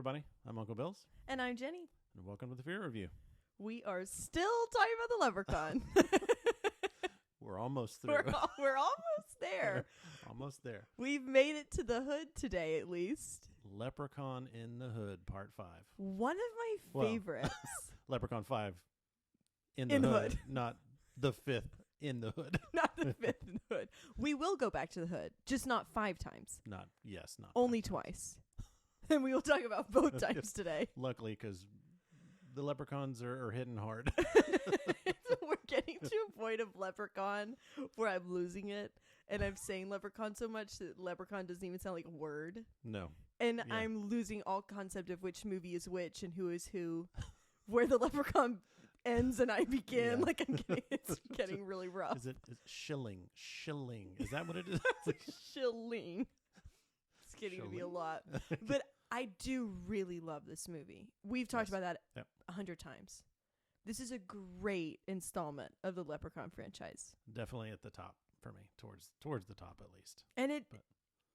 everybody. I'm Uncle Bills. And I'm Jenny. And welcome to the Fear Review. We are still talking about the Leprechaun. We're almost through. We're almost there. Almost there. We've made it to the hood today, at least. Leprechaun in the Hood, Part 5. One of my favorites. Leprechaun 5 in the hood. Not the 5th in the hood. Not the 5th in the hood. We will go back to the hood, just not 5 times. Not only twice. And we will talk about both times today. Luckily, because the leprechauns are hitting hard. We're getting to a point of Leprechaun where I'm losing it. And I'm saying Leprechaun so much that Leprechaun doesn't even sound like a word. No. And I'm losing all concept of which movie is which and who is who. Where the Leprechaun ends and I begin. Yeah. Like it's getting really rough. Is it shilling? Shilling. Is that what it is? Shilling. It's getting to be a lot. But I do really love this movie. We've talked about that 100 times. This is a great installment of the Leprechaun franchise. Definitely at the top for me, towards the top at least. And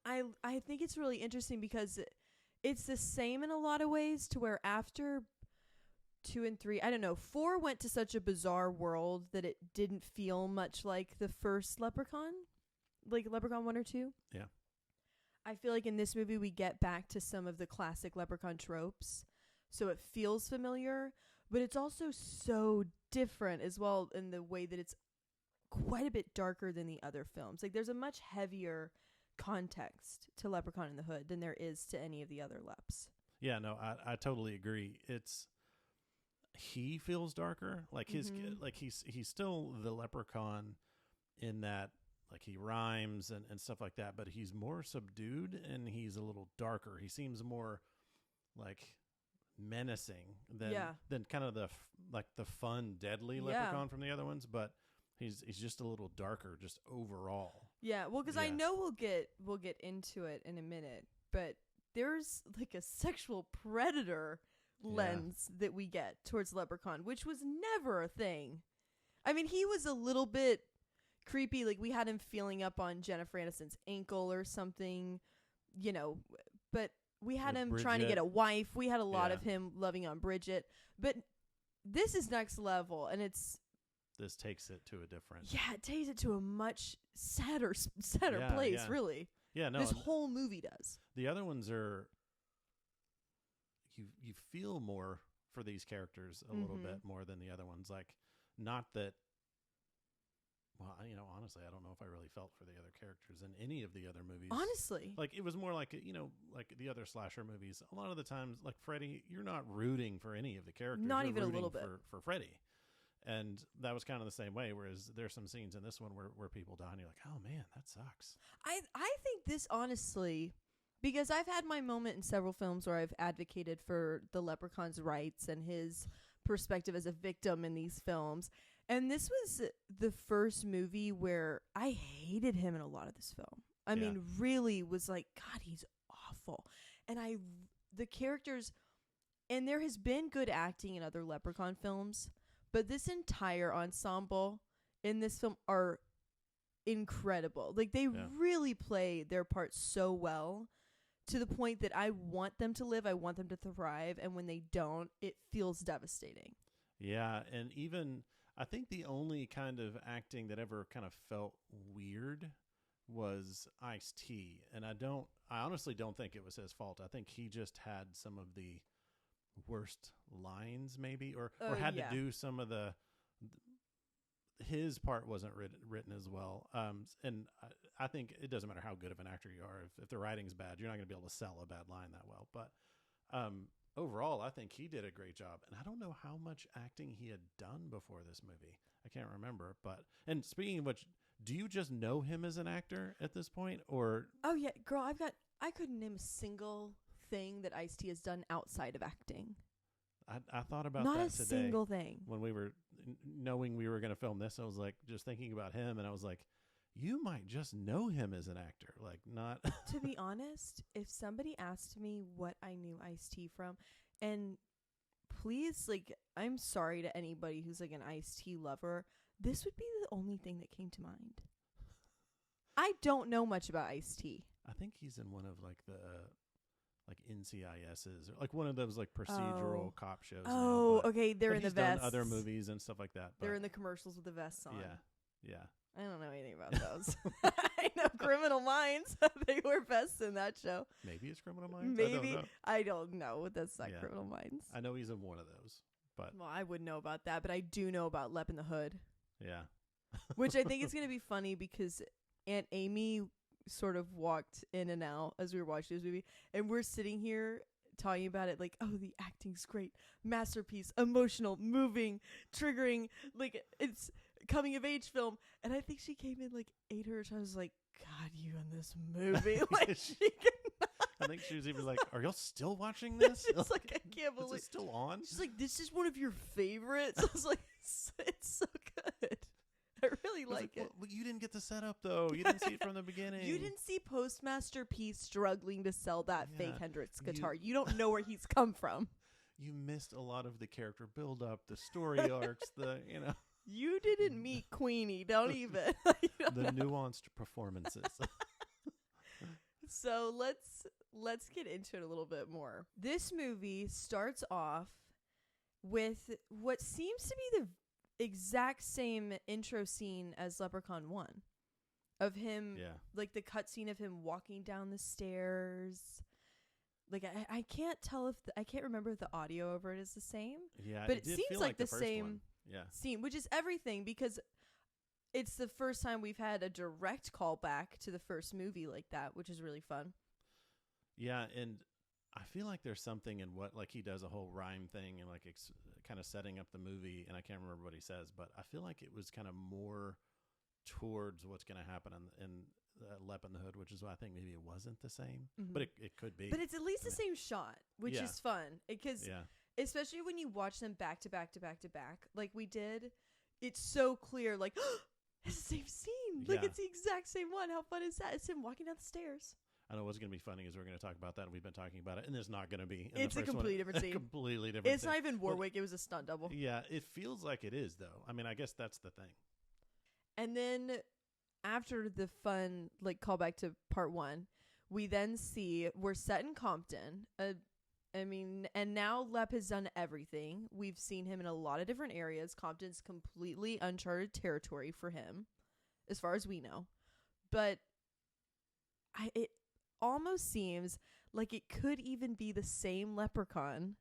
I think it's really interesting because it's the same in a lot of ways to where after 2 and 3, I don't know, 4 went to such a bizarre world that it didn't feel much like the first Leprechaun, like Leprechaun 1 or 2. Yeah. I feel like in this movie we get back to some of the classic Leprechaun tropes, so it feels familiar, but it's also so different as well in the way that it's quite a bit darker than the other films. Like there's a much heavier context to Leprechaun in the Hood than there is to any of the other Leps. Yeah, no, I totally agree. He feels darker, like his like he's still the leprechaun in that, like he rhymes and stuff like that, but he's more subdued and he's a little darker. He seems more like menacing than kind of the fun deadly leprechaun from the other ones, but he's just a little darker just overall. Yeah, well, because I know we'll get into it in a minute, but there's like a sexual predator lens that we get towards Leprechaun, which was never a thing. I mean, he was a little bit creepy. Like we had him feeling up on Jennifer Aniston's ankle or something, you know, but we had him trying to get a wife. We had a lot of him loving on Bridget, but this is next level, and this takes it to a different. Yeah, it takes it to a much sadder place, really. Yeah, no. This whole movie does. The other ones are you feel more for these characters a little bit more than the other ones. Like, not that. Well, honestly, I don't know if I really felt for the other characters in any of the other movies. Honestly. Like, it was more like, like the other slasher movies. A lot of the times, like Freddy, you're not rooting for any of the characters. Not you're even a little bit. For Freddy. And that was kind of the same way, whereas there's some scenes in this one where people die and you're like, oh, man, that sucks. I think this, honestly, because I've had my moment in several films where I've advocated for the Leprechaun's rights and his perspective as a victim in these films. And this was the first movie where I hated him in a lot of this film. I mean, really was like, God, he's awful. And the characters, and there has been good acting in other Leprechaun films, but this entire ensemble in this film are incredible. Like they really play their part so well to the point that I want them to live. I want them to thrive. And when they don't, it feels devastating. Yeah. And even, I think the only kind of acting that ever kind of felt weird was Ice-T. And I honestly don't think it was his fault. I think he just had some of the worst lines maybe, or had to do some of his part wasn't written as well. And I think it doesn't matter how good of an actor you are. If the writing's bad, you're not going to be able to sell a bad line that well. But overall, I think he did a great job. And I don't know how much acting he had done before this movie. I can't remember. And speaking of which, do you just know him as an actor at this point? Or oh, yeah. Girl, I couldn't name a single thing that Ice-T has done outside of acting. I thought about not that a today single thing when we were knowing we were going to film this. I was like just thinking about him, and I was like, you might just know him as an actor, like not. To be honest, if somebody asked me what I knew Ice-T from, and please, like, I'm sorry to anybody who's like an Ice-T lover, this would be the only thing that came to mind. I don't know much about Ice-T. I think he's in one of like like NCISs or like one of those like procedural cop shows. Oh, now, okay. They're in the he's done vests. other movies and stuff like that. They're in the commercials with the vests on. Yeah. I don't know anything about those. I know Criminal Minds. They wear vests in that show. Maybe it's Criminal Minds. Maybe. I don't know. That's not Criminal Minds. I know he's in one of those. But well, I wouldn't know about that, but I do know about Lep in the Hood. Yeah. Which I think is going to be funny because Aunt Amy sort of walked in and out as we were watching this movie, and we're sitting here talking about it like, oh, the acting's great, masterpiece, emotional, moving, triggering, like it's coming of age film. And I think she came in like 8 or I was like, God, you in this movie. Like she cannot. I think she was even like, are y'all still watching this? She's like, I can't believe it's still on. She's like, this is one of your favorites. I was like, it's so good. I really like it. Well, you didn't get the setup though. You didn't see it from the beginning. You didn't see Postmaster P struggling to sell that fake Hendrix guitar. You don't know where he's come from. You missed a lot of the character build up, the story arcs, You didn't meet Queenie. Don't even. The nuanced performances. So let's get into it a little bit more. This movie starts off with what seems to be the exact same intro scene as Leprechaun 1. Of him, like the cutscene of him walking down the stairs. Like I can't tell if I can't remember if the audio over it is the same. Yeah, but it seems like the same one. scene, which is everything because it's the first time we've had a direct callback to the first movie like that, which is really fun. Yeah, and I feel like there's something in what like he does a whole rhyme thing and like kind of setting up the movie, and I can't remember what he says, but I feel like it was kind of more towards what's going to happen in Lep in the Hood, which is why I think maybe it wasn't the same, but it could be. But it's at least the same shot, which is fun because especially when you watch them back to back to back to back, like we did, it's so clear. Like it's the same scene. Like it's the exact same one. How fun is that? It's him walking down the stairs. I know what's going to be funny is we're going to talk about that, and we've been talking about it, and there's not going to be. It's a completely different scene. Completely different. It's not even Warwick. It was a stunt double. Yeah, it feels like it is, though. I mean, I guess that's the thing. And then after the fun, like, callback to part 1, we then see we're set in Compton. And now Lep has done everything. We've seen him in a lot of different areas. Compton's completely uncharted territory for him, as far as we know. But it almost seems like it could even be the same Leprechaun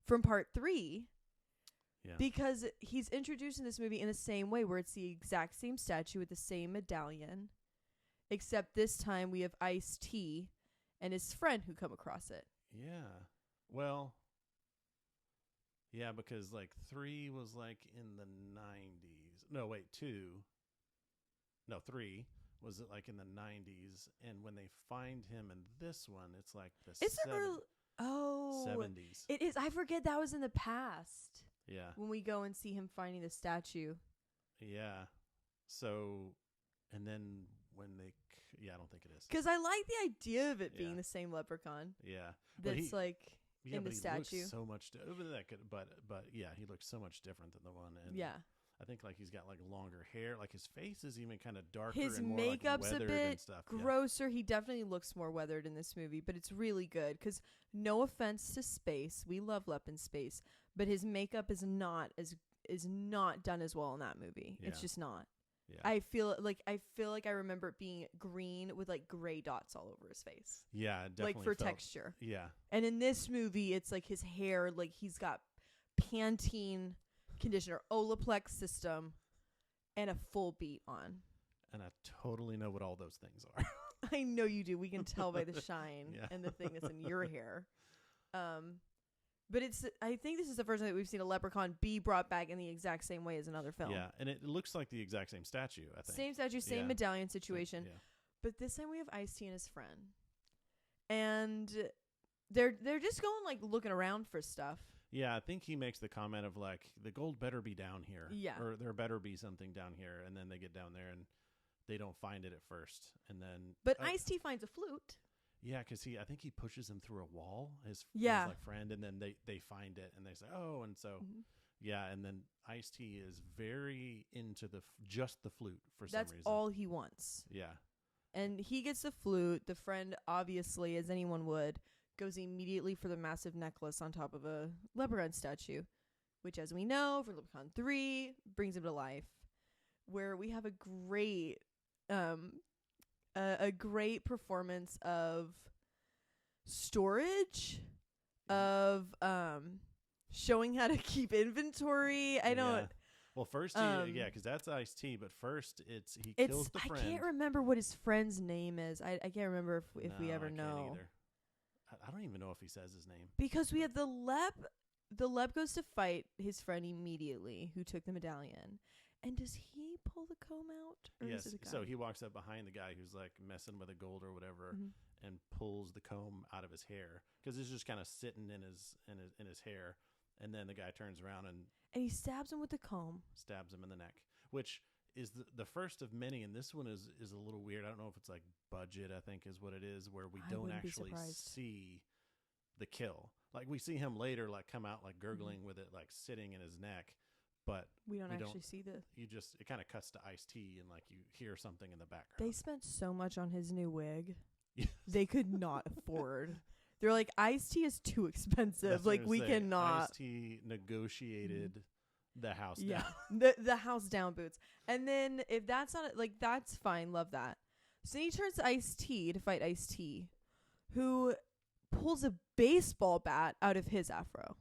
from part 3. Yeah. Because he's introduced in this movie in the same way, where it's the exact same statue with the same medallion, except this time we have Ice-T and his friend who come across it. Yeah. Well, yeah, because like 3 was like in the 90s. No, wait, 3 was it like in the 90s, and when they find him in this one, it's like the 70s. It is. I forget that was in the past. Yeah. When we go and see him finding the statue. Yeah. So, and then when they, I don't think it is. Because I like the idea of it being the same Leprechaun. Yeah. That's like in the statue. He looks so much, but yeah, he looks so much different than the one. And I think like he's got like longer hair, like his face is even kind of darker. His and more makeup's like a bit and stuff. grosser. He definitely looks more weathered in this movie, but it's really good because no offense to Space, we love Lep in Space, but his makeup is not done as well in that movie. Yeah. It's just not. Yeah. I feel like I remember it being green with like gray dots all over his face. Yeah, definitely. Like for texture. Yeah. And in this movie, it's like his hair, like he's got Pantene conditioner, Olaplex system, and a full beat on. And I totally know what all those things are. I know you do. We can tell by the shine and the thing that's in your hair. But I think this is the first time that we've seen a Leprechaun be brought back in the exact same way as another film. Yeah, and it looks like the exact same statue, I think. Same statue, same medallion situation. Yeah. But this time we have Ice-T and his friend. And they're just going like looking around for stuff. Yeah, I think he makes the comment of like, the gold better be down here. Yeah. Or there better be something down here. And then they get down there and they don't find it at first. And then But Ice-T finds a flute. Yeah, because I think he pushes him through a wall, his like friend, and then they find it and they say, oh, and so and then Ice-T is very into just the flute for some reason. That's all he wants. Yeah. And he gets the flute. The friend, obviously, as anyone would, goes immediately for the massive necklace on top of a Leprechaun statue, which, as we know, for Leprechaun 3, brings him to life, where we have a great performance of storage, of showing how to keep inventory. I don't. Yeah. Well, first, because that's Ice-T, but first he kills the friend. I can't remember what his friend's name is. I can't remember if we ever know. Can't either. I don't even know if he says his name. Because we have the Lep goes to fight his friend immediately, who took the medallion. And does he pull the comb out? Or yes. Is it a guy? So he walks up behind the guy who's like messing with the gold or whatever, and pulls the comb out of his hair because it's just kind of sitting in his hair. And then the guy turns around and he stabs him with the comb. Stabs him in the neck, which is the first of many. And this one is a little weird. I don't know if it's like budget, I think is what it is, where we don't actually see the kill. Like we see him later, like come out like gurgling with it, like sitting in his neck. But we don't actually see it kind of cuts to Ice-T and like you hear something in the background. They spent so much on his new wig. Yes. They could not afford. They're like, Ice-T is too expensive. That's like we cannot. Ice-T negotiated the house down. the house down boots. And then if that's not like, that's fine. Love that. So then he turns to Ice-T to fight Ice-T, who pulls a baseball bat out of his afro.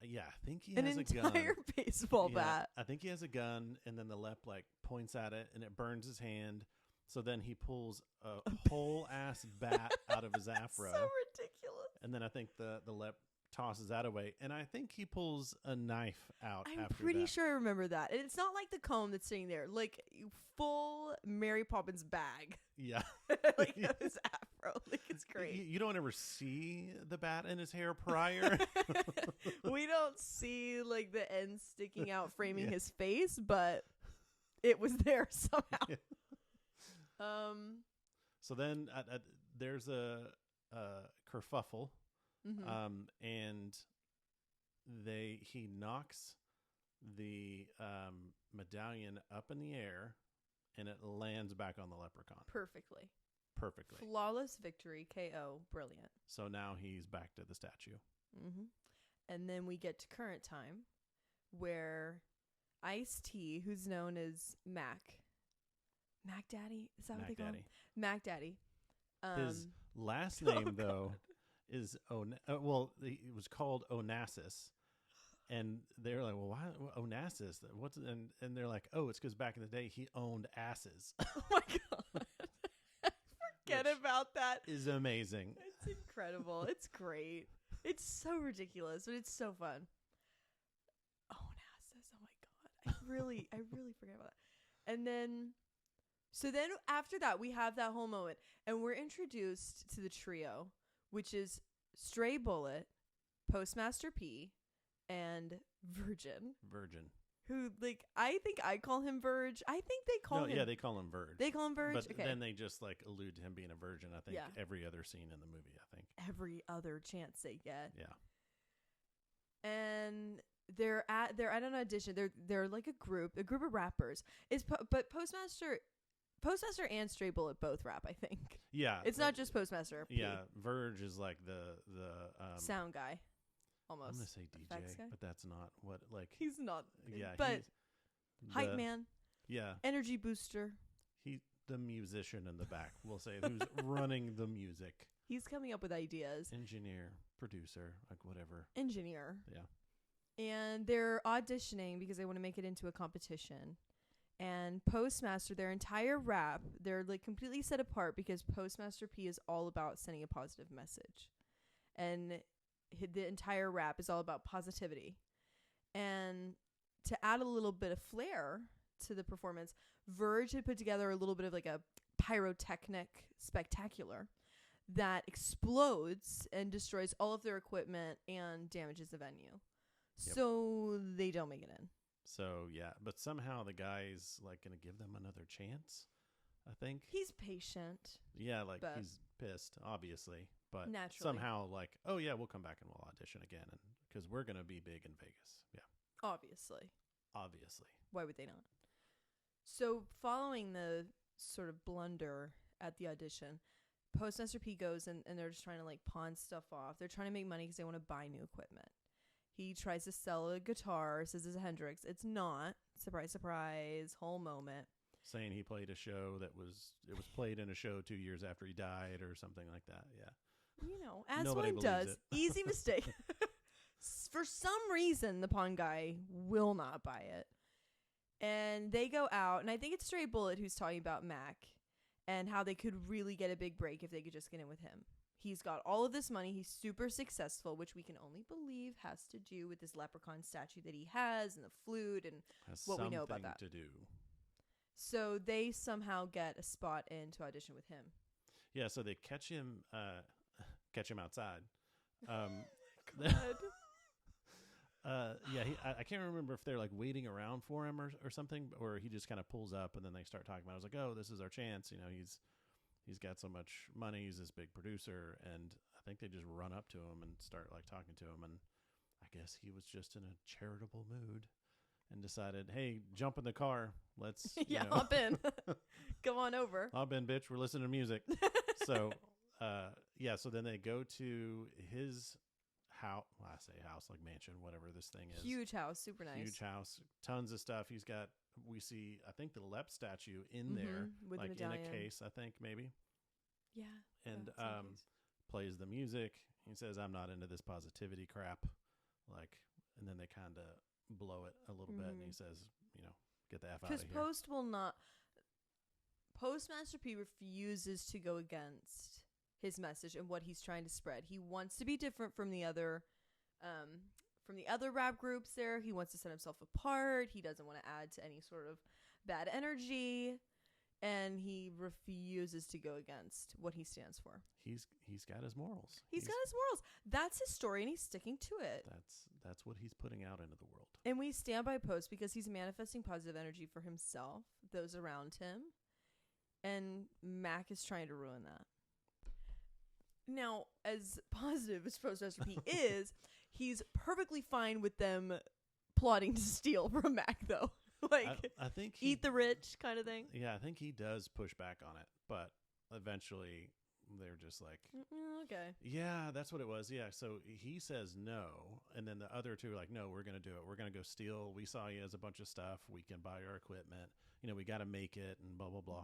Yeah, I think he has a gun. An entire baseball bat. I think he has a gun, and then the Lep like points at it, and it burns his hand. So then he pulls a whole ass bat out of his afro. So ridiculous. And then I think the Lep tosses that away, and I think he pulls a knife out. I'm pretty sure I remember that. And it's not like the comb that's sitting there, like full Mary Poppins bag. Yeah, like his afro. Like it's great. You don't ever see the bat in his hair prior. We don't see like the end sticking out, framing his face, but it was there somehow. Yeah. So then there's a kerfuffle, and he knocks the medallion up in the air, and it lands back on the Leprechaun. Perfectly. Flawless victory, KO, brilliant. So now he's back to the statue. And then we get to current time, where Ice-T, who's known as Mac Daddy, is that what they call him? Mac Daddy. His last name though is it was called Onassis, and they're like, well, why Onassis? What's and they're like, oh, it's because back in the day he owned asses. Oh my god. Forget about that. Is amazing. It's incredible. It's great. It's so ridiculous, but it's so fun. Onassis. Oh my god. I really forget about that. And then so then after that, we have that whole moment, and we're introduced to the trio, which is Stray Bullet, Postmaster P, and Virgin. Who, like, I think I call him Verge. I think they call him... Yeah, they call him Verge. They call him Verge? But okay. Then they just, like, allude to him being a virgin, I think, every other scene in the movie, I think. Every other chance they get. Yeah. And they're at an audition. They're like a group of rappers. But Postmaster and Stray Bullet both rap, I think. Yeah. It's not just Postmaster. Yeah, Verge is like the sound guy. Almost. I'm going to say DJ, but that's not what, like... He's not. Yeah. But hype man. Yeah. Energy booster. He's the musician in the back, we'll say, who's running the music. He's coming up with ideas. Engineer, producer, like whatever. Engineer. Yeah. And they're auditioning because they want to make it into a competition. And Postmaster, their entire rap, they're like completely set apart because Postmaster P is all about sending a positive message. And the entire rap is all about positivity. And to add a little bit of flair to the performance, Verge had put together a little bit of like a pyrotechnic spectacular that explodes and destroys all of their equipment and damages the venue. Yep. So they don't make it in. So, yeah, but somehow the guy's, like, going to give them another chance, I think. He's patient. Yeah, like, he's pissed, obviously. But naturally. Somehow, like, oh, yeah, we'll come back and we'll audition again because we're going to be big in Vegas. Yeah. Obviously. Why would they not? So, following the sort of blunder at the audition, Postmaster P goes and they're just trying to like pawn stuff off. They're trying to make money because they want to buy new equipment. He tries to sell a guitar, says it's a Hendrix. It's not. Surprise, surprise. Whole moment. Saying he played a show it was played in a show 2 years after he died or something like that. Yeah. You know, as Nobody one believes does. it. Easy mistake. For some reason, the pawn guy will not buy it. And they go out, and I think it's Stray Bullet who's talking about Mac and how they could really get a big break if they could just get in with him. He's got all of this money. He's super successful, which we can only believe has to do with this leprechaun statue that he has and the flute and Has what we know about that. to do. So they somehow get a spot in to audition with him. Yeah, so they catch him outside. God. Yeah, I can't remember if they're like waiting around for him or something, or he just kind of pulls up and then they start talking about it. I was like, oh, this is our chance. You know, he's got so much money. He's this big producer. And I think they just run up to him and start like talking to him. And I guess he was just in a charitable mood and decided, hey, jump in the car. Let's hop in. Come on over. Hop in, bitch. We're listening to music. So, so then they go to his house. Well, I say house, like mansion, whatever this thing is. Huge house. Super nice. Huge house. Tons of stuff. We see, I think, the Lep statue in there. With like the in medallion. a case, I think, maybe. Yeah. And it's in a case. plays the music. He says, I'm not into this positivity crap. Like, and then they kind of blow it a little bit. And he says, get the F out of here. Because Postmaster P refuses to go against his message and what he's trying to spread. He wants to be different from the other rap groups there. He wants to set himself apart. He doesn't want to add to any sort of bad energy. And he refuses to go against what he stands for. He's got his morals. He's got his morals. That's his story, and he's sticking to it. That's what he's putting out into the world. And we stand by Post because he's manifesting positive energy for himself, those around him, and Mac is trying to ruin that. Now, as positive as Postmaster P is, he's perfectly fine with them plotting to steal from Mac, though. Like, I think eat the rich kind of thing. Yeah, I think he does push back on it, but eventually they're just like, okay. Yeah, that's what it was. Yeah, so he says no, and then the other two are like, no, we're going to do it. We're going to go steal. We saw you as a bunch of stuff. We can buy our equipment. We got to make it and blah, blah, blah.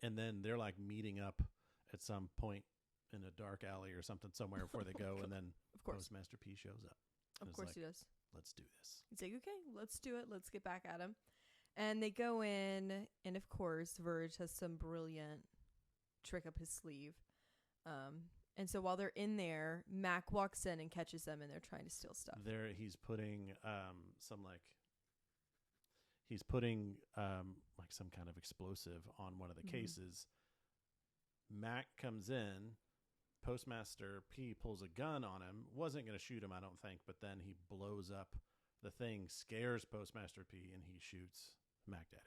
And then they're like meeting up at some point in a dark alley or something somewhere before they go, and then Postmaster P shows up. Of course he does. Let's do this. He's like, okay, let's do it. Let's get back at him. And they go in, and of course, Verge has some brilliant trick up his sleeve. And so while they're in there, Mac walks in and catches them, and they're trying to steal stuff. He's putting some kind of explosive on one of the cases. Mac comes in. Postmaster P pulls a gun on him. Wasn't going to shoot him, I don't think, but then he blows up the thing, scares Postmaster P, and he shoots Mac Daddy.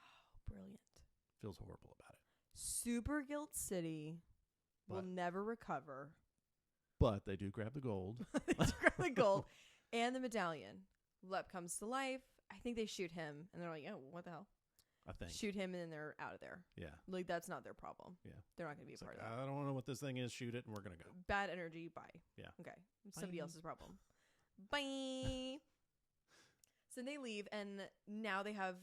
Oh, brilliant. Feels horrible about it. Super Guilt City will never recover. But they do grab the gold. They do grab the gold and the medallion. Lep comes to life. I think they shoot him, and they're like, oh, what the hell? I think. Shoot him, and then they're out of there. Yeah. Like, that's not their problem. Yeah. They're not going to be a part of that. I don't know what this thing is. Shoot it, and we're going to go. Bad energy, bye. Yeah. Okay. Somebody else's problem. Bye. So they leave, and now they have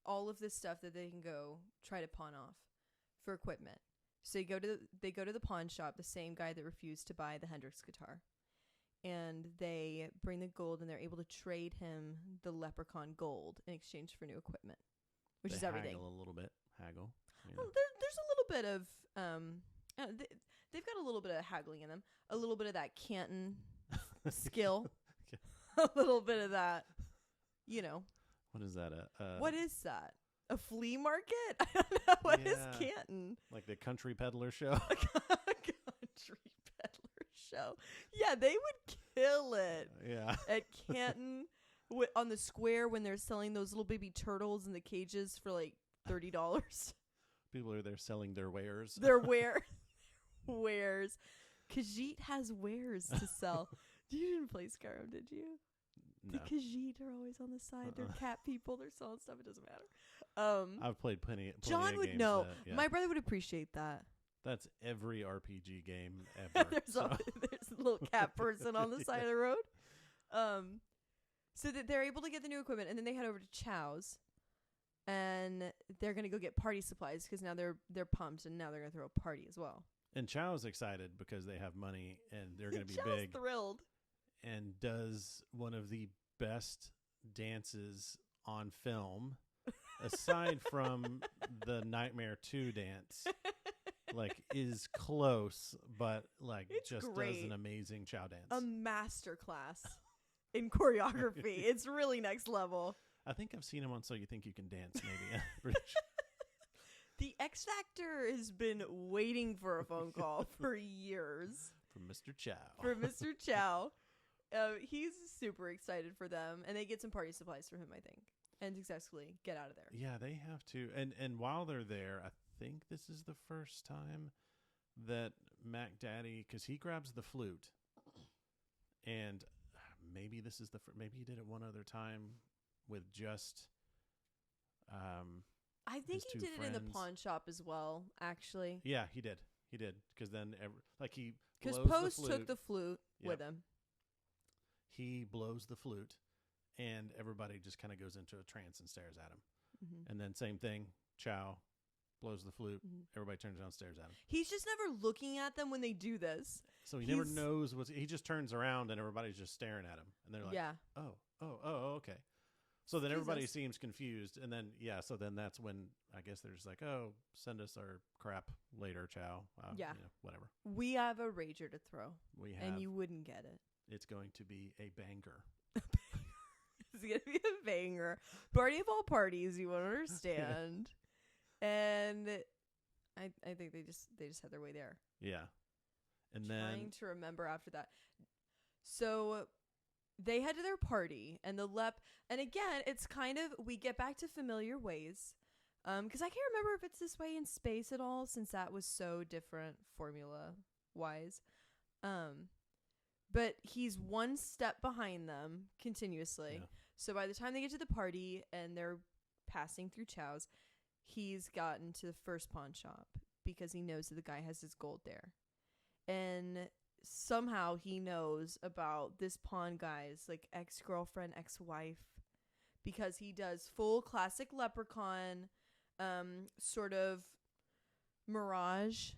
all of this stuff that they can go try to pawn off for equipment. So they go to the pawn shop, the same guy that refused to buy the Hendrix guitar. And they bring the gold, and they're able to trade him the Leprechaun gold in exchange for new equipment. Which is everything. Haggle a little bit. Haggle. Well, there's a little bit of they've got a little bit of haggling in them, a little bit of that Canton skill, a little bit of that, What is that? What is that? A flea market? I don't know. What is Canton? Like the country peddler show. Country peddler show. Yeah, they would kill it. Yeah. At Canton. On the square when they're selling those little baby turtles in the cages for like $30. People are there selling their wares. Their wares. Khajiit has wares to sell. You didn't play Skyrim, did you? No. The Khajiit are always on the side. They're cat people. They're selling stuff. It doesn't matter. I've played plenty John of would games know. that, My brother would appreciate that. That's every RPG game ever. there's a little cat person on the side of the road. So that they're able to get the new equipment, and then they head over to Chow's, and they're gonna go get party supplies because now they're pumped, and now they're gonna throw a party as well. And Chow's excited because they have money and they're going to be Chow's big. Thrilled. And does one of the best dances on film, aside from the Nightmare 2 dance. Like, is close, but like It's just great. does an amazing Chow dance. A master class in choreography. It's really next level. I think I've seen him on So You Think You Can Dance, maybe. Pretty sure. The X Factor has been waiting for a phone call for years. From Mr. Chow. For Mr. Chow. He's super excited for them, and they get some party supplies for him, I think, and successfully get out of there. Yeah, they have to. And while they're there, I think this is the first time that Mac Daddy, because he grabs the flute, and maybe this is maybe he did it one other time with just I think he did it in the pawn shop as well, actually. Yeah, he did because then because blows Post the flute. took the flute with him. He blows the flute, and everybody just kind of goes into a trance and stares at him. Mm-hmm. And then same thing, Chow blows the flute. Mm-hmm. Everybody turns around and stares at him. He's just never looking at them when they do this. So he never knows he just turns around and everybody's just staring at him. And they're like, yeah. Oh, okay. So then everybody seems confused. And then, so then that's when I guess they're just like, oh, send us our crap later, Chow. Whatever. We have a rager to throw. We have. And you wouldn't get it. It's going to be a banger. It's going to be a banger. Party of all parties, you won't understand. And I think they just had their way there. Yeah. And trying to remember after that. So they head to their party, and and again, it's kind of, we get back to familiar ways. Because I can't remember if it's this way in space at all, since that was so different formula-wise. But he's one step behind them continuously. Yeah. So by the time they get to the party and they're passing through Chow's, he's gotten to the first pawn shop because he knows that the guy has his gold there. And somehow he knows about this pawn guy's like ex-girlfriend, ex-wife, because he does full classic Leprechaun sort of mirage.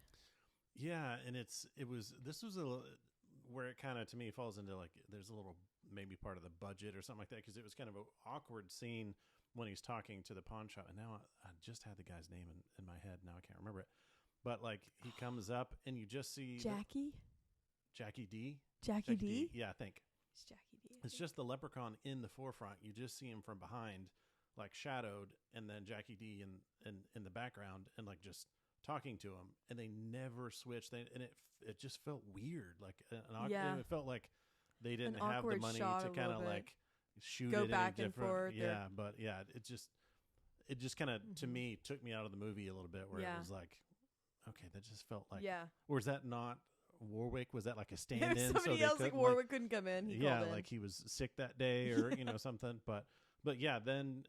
Yeah, and this was where it kind of, to me, falls into like, there's a little maybe part of the budget or something like that, because it was kind of an awkward scene when he's talking to the pawn shop. And now I just had the guy's name in my head. Now I can't remember it. But like, he comes up and you just see Jackie D. Jackie D? Yeah, I think. It's Jackie D. It's just the Leprechaun in the forefront. You just see him from behind, like shadowed, and then Jackie D in the background, and like just talking to him. And they never switched. And it just felt weird. Like it felt like they didn't have the money to kind of like shoot go it back in and forth. Yeah, but yeah, it just kind of to me took me out of the movie a little bit, where it was like, okay, that just felt like, or is that not Warwick? Was that like a stand-in? Somebody else like Warwick couldn't come in. He called in. Like he was sick that day, or something. But yeah, then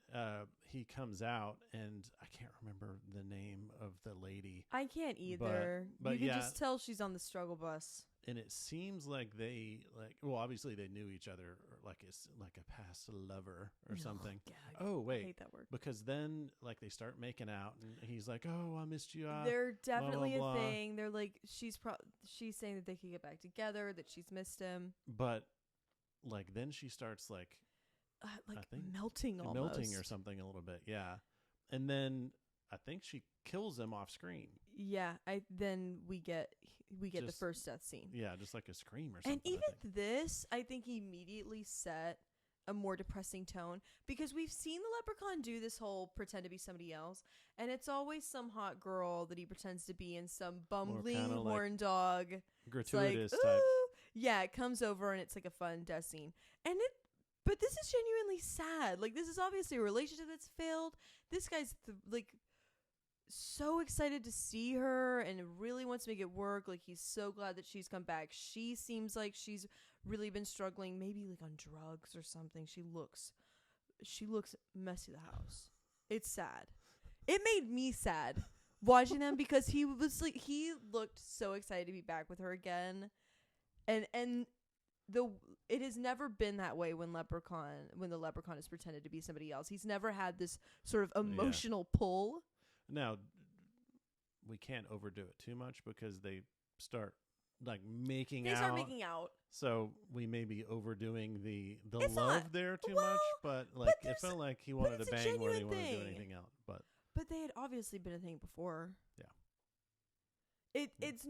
he comes out, and I can't remember the name of the lady. I can't either. But you can just tell she's on the struggle bus. And it seems like they obviously they knew each other, or like it's like a past lover or something. Oh wait, I hate that word. Because then like they start making out, and he's like, "Oh, I missed you." They're definitely blah, blah, blah. a thing. They're like, she's saying that they could get back together, that she's missed him. But like then she starts like I think melting or something a little bit, yeah. And then I think she kills him off screen. Yeah, then we get the first death scene. Yeah, just like a scream or something. And even this, I think, immediately set a more depressing tone, because we've seen the Leprechaun do this whole pretend to be somebody else, and it's always some hot girl that he pretends to be, in some bumbling horn dog gratuitous like, type. Yeah, it comes over and it's like a fun death scene, but this is genuinely sad. Like, this is obviously a relationship that's failed. This guy's so excited to see her and really wants to make it work. Like, he's so glad that she's come back. She seems like she's really been struggling, maybe like on drugs or something. She looks messy the house. It's sad. It made me sad watching them because he was like, he looked so excited to be back with her again, and it has never been that way when the leprechaun has pretended to be somebody else. He's never had this sort of emotional pull. Now, we can't overdo it too much because they start like making out. They start making out. So we may be overdoing the It's love not, there too well, much, but like but it felt like he wanted to it's a bang more than he genuine wanted to do thing. anything else. But they had obviously been a thing before. Yeah. It's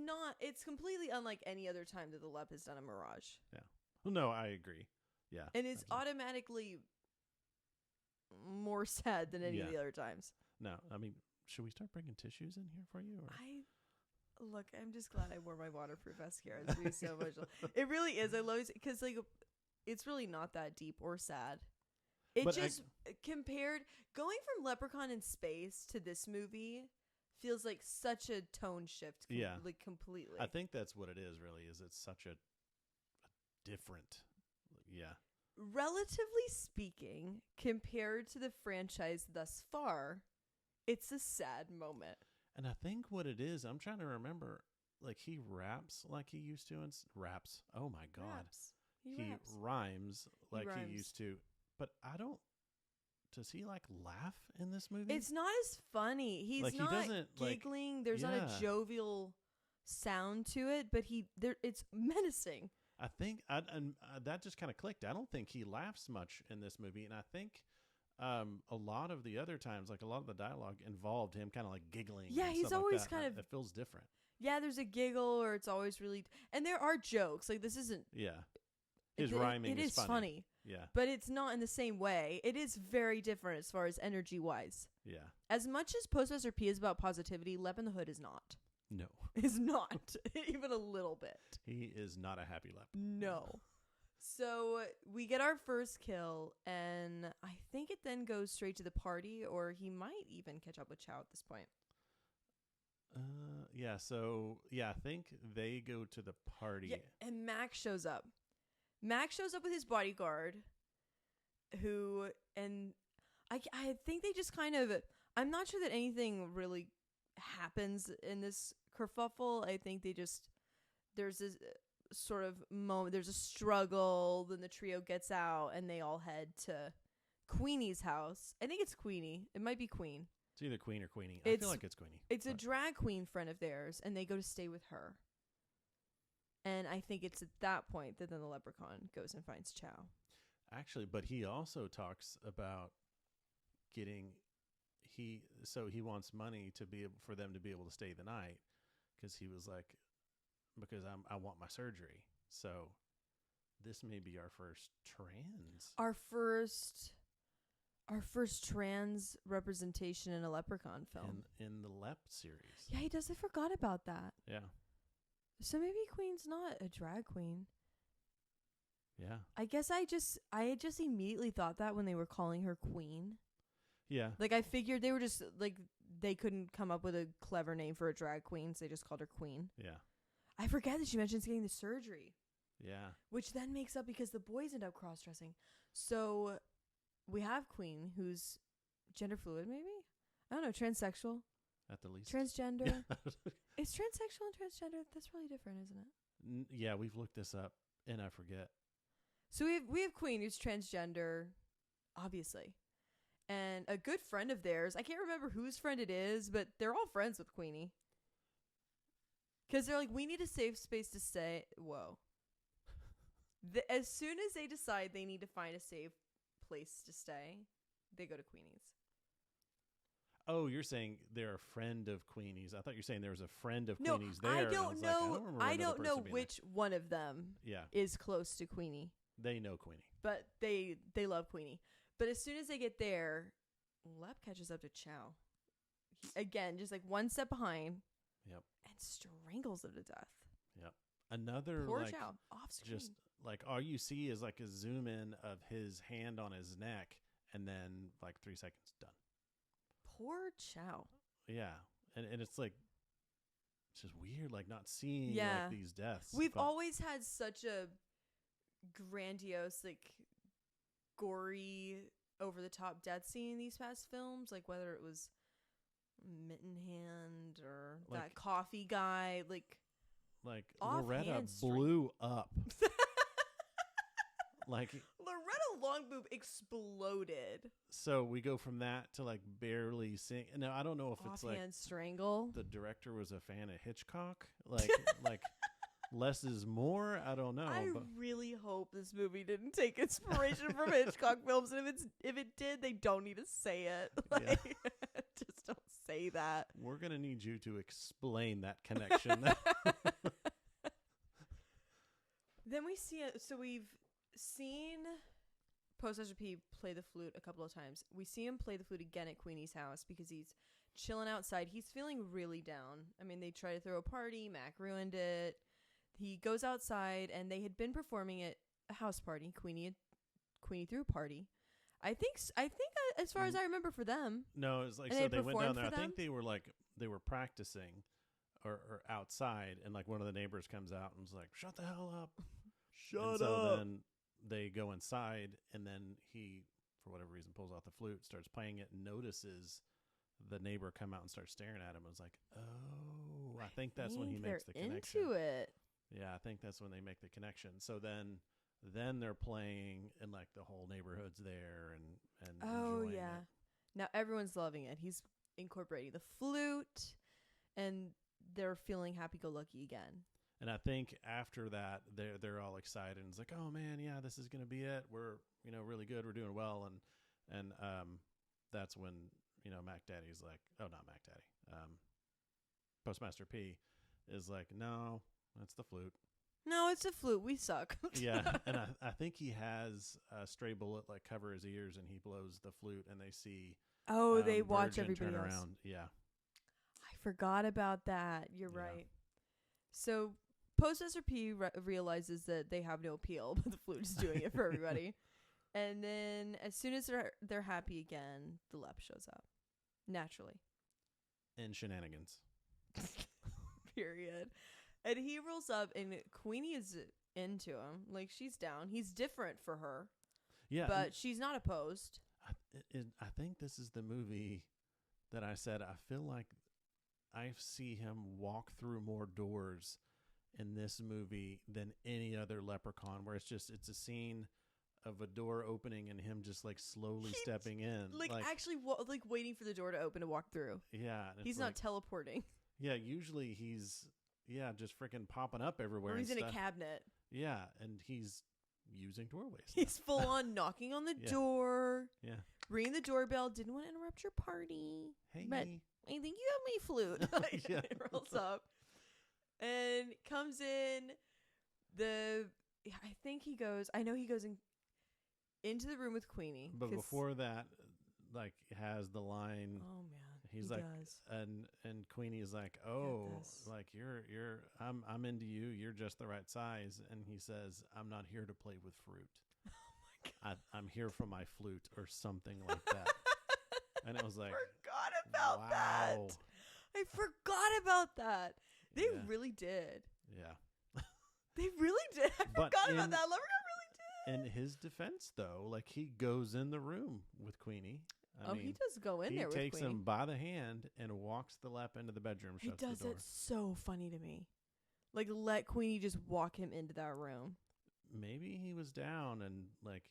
completely unlike any other time that the Lep has done a Mirage. Yeah. Well, no, I agree. Yeah. And it's automatically more sad than any of the other times. No, I mean, should we start bringing tissues in here for you? Or? Look, I'm just glad I wore my waterproof mascara. It's really so much. It really is. I love it because like it's really not that deep or sad. It but just compared going from Leprechaun in Space to this movie feels like such a tone shift. Like completely. I think that's what it is. Really, is it's such a different. Yeah. Relatively speaking, compared to the franchise thus far, it's a sad moment. And I think what it is, I'm trying to remember, like he raps like he used to, and raps. Oh my God, He rhymes like he used to, but I don't. Does he like laugh in this movie? It's not as funny. He's like, not giggling. There's not a jovial sound to it, but it's menacing. I think that just kind of clicked. I don't think he laughs much in this movie, and I think a lot of the other times, like a lot of the dialogue involved him kind of like giggling. Yeah, he's always like kind of. It feels different. Yeah, there's a giggle, or it's always really, and there are jokes. Like this isn't. Yeah, his rhyming is funny. Yeah, but it's not in the same way. It is very different as far as energy wise. Yeah, as much as Postmaster P is about positivity, Lep in the Hood is not. No, is not even a little bit. He is not a happy Lep. No. So we get our first kill, and I think it then goes straight to the party, or he might even catch up with Chow at this point. Yeah. So yeah, I think they go to the party. Yeah, and Max shows up. Max shows up with his bodyguard, and I think they just kind of. I'm not sure that anything really happens in this kerfuffle. I think there's this sort of moment, there's a struggle, then the trio gets out and they all head to Queenie's house. I think it's Queenie. It might be Queen. It's either Queen or Queenie. I feel like it's Queenie. It's a drag queen friend of theirs, and they go to stay with her. And I think it's at that point that then the Leprechaun goes and finds Chow. Actually, but he also talks about he wants money to be able, for them to be able to stay the night, because he was like, because I want my surgery. So this may be our first trans. Our first trans representation in a Leprechaun film. In the Lep series. Yeah, he does. I forgot about that. Yeah. So maybe Queen's not a drag queen. Yeah. I guess I just immediately thought that when they were calling her Queen. Yeah. Like I figured they were just like they couldn't come up with a clever name for a drag queen, so they just called her Queen. Yeah. I forget that she mentions getting the surgery. Yeah. Which then makes up because the boys end up cross-dressing. So we have Queen, who's gender fluid, maybe? I don't know, transsexual. At the least. Transgender. Is transsexual and transgender, that's really different, isn't it? Yeah, we've looked this up, and I forget. So we have Queen, who's transgender, obviously. And a good friend of theirs, I can't remember whose friend it is, but they're all friends with Queenie. Because they're like, we need a safe space to stay. Whoa. As soon as they decide they need to find a safe place to stay, they go to Queenie's. Oh, you're saying they're a friend of Queenie's. I thought you were saying there was a friend of Queenie's there. I don't know. Like, I don't know which one of them is close to Queenie. They know Queenie. But they love Queenie. But as soon as they get there, Lep catches up to Chow. Again, just like one step behind. Yep. And strangles him to death. Yep. Another poor like Chow off screen. Just like all you see is like a zoom in of his hand on his neck, and then like 3 seconds done. Poor Chow. Yeah, and it's like it's just weird, like not seeing like these deaths. We've always had such a grandiose, like gory, over the top death scene in these past films, like whether it was Mitten Hand or Like- that coffee guy. Like Loretta offhand blew up. Like, Loretta Longboob exploded. so we go from that to like barely sing. Now I don't know if it's like Offhand strangle. the director was a fan of Hitchcock. Like like less is more. I don't know. I but really hope this movie didn't take inspiration from Hitchcock films, and if it did, they don't need to say it. Like, just don't say that. we're gonna need you to explain that connection. Then we see it. So we've seen Postmaster P play the flute a couple of times. We see him play the flute again at Queenie's house because he's chilling outside. He's feeling really down. I mean, they tried to throw a party. Mac ruined it. He goes outside, and they had been performing at a house party. Queenie threw a party. I think as far as I remember for them. No, it's like, And so they they went down performed there. I for think they were practicing or outside, and like one of the neighbors comes out and was like, "Shut the hell up." Shut so then they go inside, and then he, for whatever reason, pulls out the flute, starts playing it, and notices the neighbor come out and start staring at him. And was like, "Oh, I think that's when he makes the connection." Into it. Yeah, I think that's when they make the connection. So then they're playing, and like the whole neighborhood's there, and enjoying it. Now everyone's loving it. He's incorporating the flute, and they're feeling happy-go-lucky again. And I think after that, they're all excited, and it's like, "Oh man, yeah, this is gonna be it. We're really good. We're doing well." And that's when Mac Daddy's like, oh, not Mac Daddy, Postmaster P is like, "No, that's the flute." No, it's a flute. We suck. Yeah, and I think he has a stray bullet like cover his ears, and he blows the flute, and they see. Oh, they watch Virgin everybody turn else. around. Yeah, I forgot about that. You're Yeah. right. So Postmaster P realizes that they have no appeal, but the flute is doing it for everybody. And then as soon as they're happy again, the Lep shows up naturally. and shenanigans. Period. And he rolls up, and Queenie is into him. Like, she's down. He's different for her, Yeah, but she's not opposed. I think this is the movie that I said I feel like I see him walk through more doors in this movie than any other Leprechaun, where it's a scene of a door opening and him just like slowly stepping in, Like actually, waiting for the door to open to walk through. Yeah, and He's not teleporting. Yeah, usually he's just freaking popping up everywhere. Or he's and in stuff. a cabinet. Yeah, and he's using doorways. He's full on knocking on the Yeah. door. Yeah. Ringing the doorbell. Didn't want to interrupt your party. Hey. But I think you have my flute. Like, Yeah. It rolls up. And comes in. I know he goes into the room with Queenie. But before that, like, has the line. Oh man. He's he like, does. and Queenie is like, "Oh, this. like I'm into you. You're just the right size." And he says, "I'm not here to play with fruit. Oh my God. I'm here for my flute," or something like that. And it was like, forgot about wow. that. I forgot about that. They Yeah. really did. Yeah. They really did. I But forgot about in- that. Leprechaun really did. In his defense, though, like, he goes in the room with Queenie. I mean, he does go in he there with takes Queenie. him by the hand and walks the Lep into the bedroom. He Shuts does the door. it so funny to me. Like, let Queenie just walk him into that room. Maybe he was down and like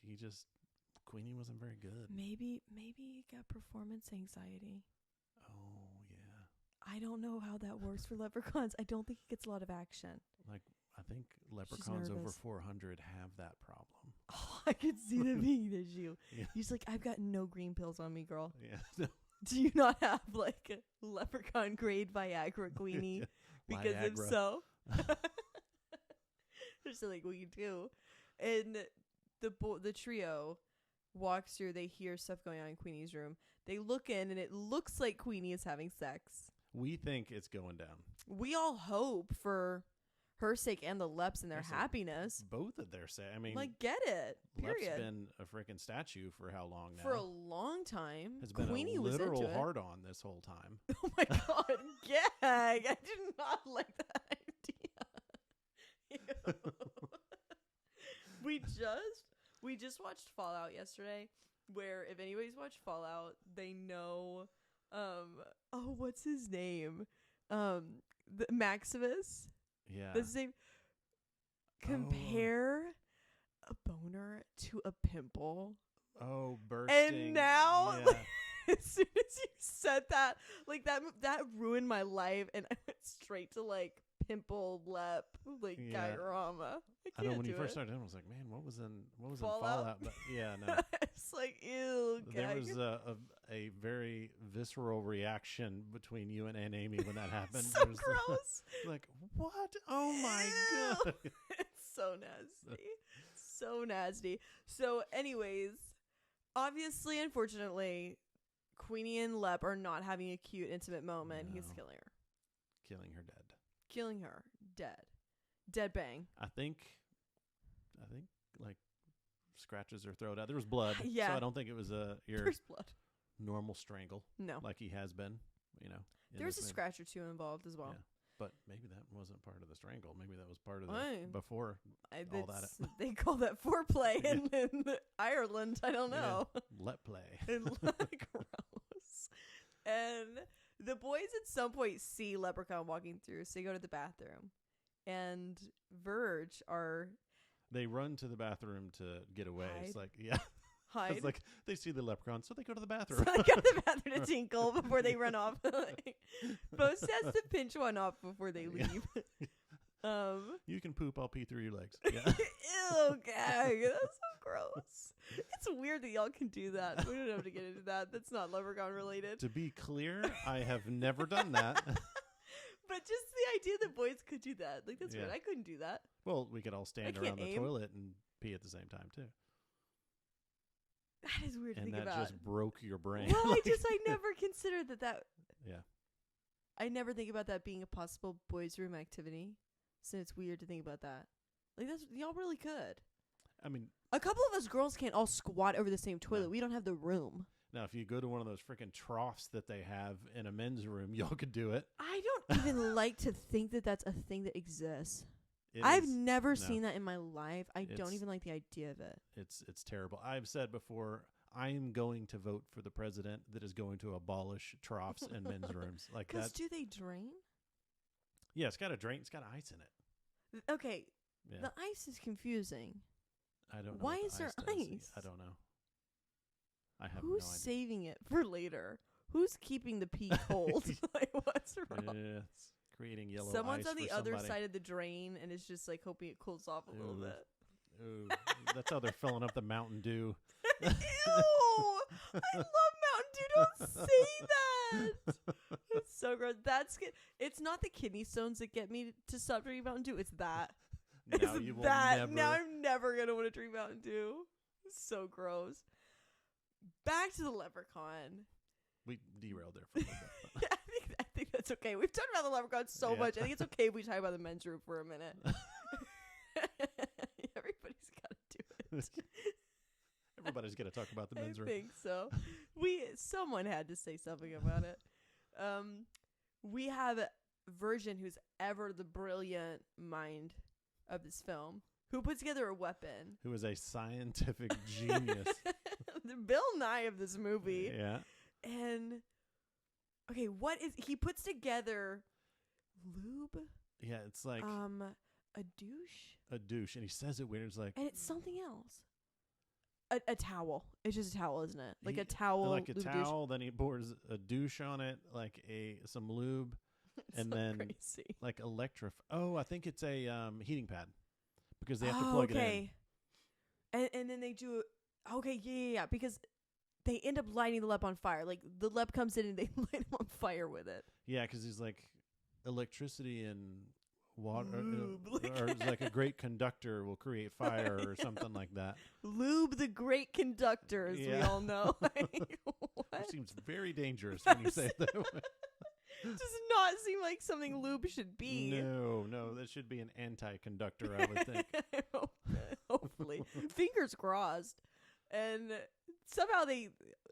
Queenie wasn't very good. Maybe he got performance anxiety. Oh yeah. I don't know how that works for leprechauns. I don't think he gets a lot of action. Like, I think leprechauns over nervous. 400 have that problem. Oh, I could see that being an issue. Yeah. He's like, I've got no green pills on me, girl. Yeah. Do you not have like a leprechaun grade Viagra, Queenie? Yeah. Because if Viagra. so, there's something we do. And the trio walks through. They hear stuff going on in Queenie's room. They look in, and it looks like Queenie is having sex. We think it's going down. We all hope for her sake and the Leps and their Listen, happiness. Both of their say. I mean, Like, get it. Lep's Period. been a freaking statue for how long now? For a long time. Has been Queenie a was literal into it. hard on this whole time. Oh my God, gag! I did not like that idea. Ew. we just watched Fallout yesterday, where if anybody's watched Fallout, they know Oh, what's his name? Maximus. Yeah. That's his name. Compare a boner to a pimple. Oh, bursting. And now, Yeah. like, as soon as you said that, like that ruined my life, and I went straight to like pimple lep, like diorama. I know when you first started, I was like, man, what was in Fallout? Fallout? But yeah, no. It's like, ew. There was a very visceral reaction between you and Aunt Amy when that happened. So gross. Like, what? Oh my god. It's so nasty. So nasty. So anyways, obviously, unfortunately, Queenie and Lep are not having a cute, intimate moment. No. He's killing her. Killing her dead. Killing her. Dead. Dead bang. I think like scratches her throat out. There was blood. Yeah. So I don't think it was your There's blood. normal strangle. No. Like he has been, There's a scratch or two involved as well. Yeah. But maybe that wasn't part of the strangle. Maybe that was part of Right. before all that. They call that foreplay in Ireland. I don't know. Let play. Gross. And the boys at some point see Leprechaun walking through, so they go to the bathroom. And Verge They run to the bathroom to get away. Hide. It's like, yeah. Hide. It's like they see the leprechaun, so they go to the So bathroom. they go to the bathroom to tinkle before they run off. Most has to pinch one off before they leave. You can poop, I'll pee through your legs. Yeah. Ew, gag. That's so gross. It's weird that y'all can do that. We don't have to get into that. That's not Leprechaun related. To be clear, I have never done that. But just the idea that boys could do that. Like, that's weird. I couldn't do that. Well, we could all stand around the toilet and pee at the same time, too. That is weird to think about. And that just broke your brain. Well, I never considered that. Yeah. I never think about that being a possible boys' room activity. So it's weird to think about that. Like, y'all really could. I mean, a couple of us girls can't all squat over the same toilet. No. We don't have the room. Now, if you go to one of those freaking troughs that they have in a men's room, y'all could do it. I don't even like to think that that's a thing that exists. I've never seen that in my life. I don't even like the idea of it. It's terrible. I've said before, I am going to vote for the president that is going to abolish troughs in men's rooms. Like that. Because do they drain? Yeah, it's got a drain. It's got ice in it. Okay. Yeah. The ice is confusing. I don't know. Why is there ice? I don't know. I have Who's no idea. saving it for later? Who's keeping the pee cold? Like, what's wrong? Yeah, it's creating yellow Someone's ice on the for other somebody. side of the drain and it's just like hoping it cools off a little bit. Ooh, that's how they're filling up the Mountain Dew. Ew! I love Mountain Dew. Don't say that. It's so gross. It's not the kidney stones that get me to stop drinking Mountain Dew. It's that. Now you will never. Now I'm never gonna want to drink Mountain Dew. It's so gross. Back to the Leprechaun. We derailed there for a little bit. I think that's okay. We've talked about the Leprechaun so much. I think it's okay if we talk about the men's room for a minute. Everybody's got to do it. Everybody's got to talk about the men's room. I think so. Someone had to say something about it. We have Virgin, who's ever the brilliant mind of this film, who put together a weapon. Who is a scientific genius. The Bill Nye of this movie. Yeah. And okay, he puts together lube? Yeah, it's like a douche? A douche, and he says it weird. It's like, and it's something else. A towel. It's just a towel, isn't it? Like a towel. Like a towel. Douche. Then he pours a douche on it, like some lube, and so then crazy. like Oh, I think it's a heating pad because they have to plug it in. And then they do. Okay, yeah, because they end up lighting the Lep on fire. Like the Lep comes in and they light him on fire with it. Yeah, because he's like electricity and water, lube, or it's like a great conductor will create fire or something like that. Lube, the great conductor, as we all know. Like, It seems very dangerous when you say it that way. Does not seem like something lube should be. No, that should be an anti-conductor, I would think. Hopefully. Fingers crossed. And somehow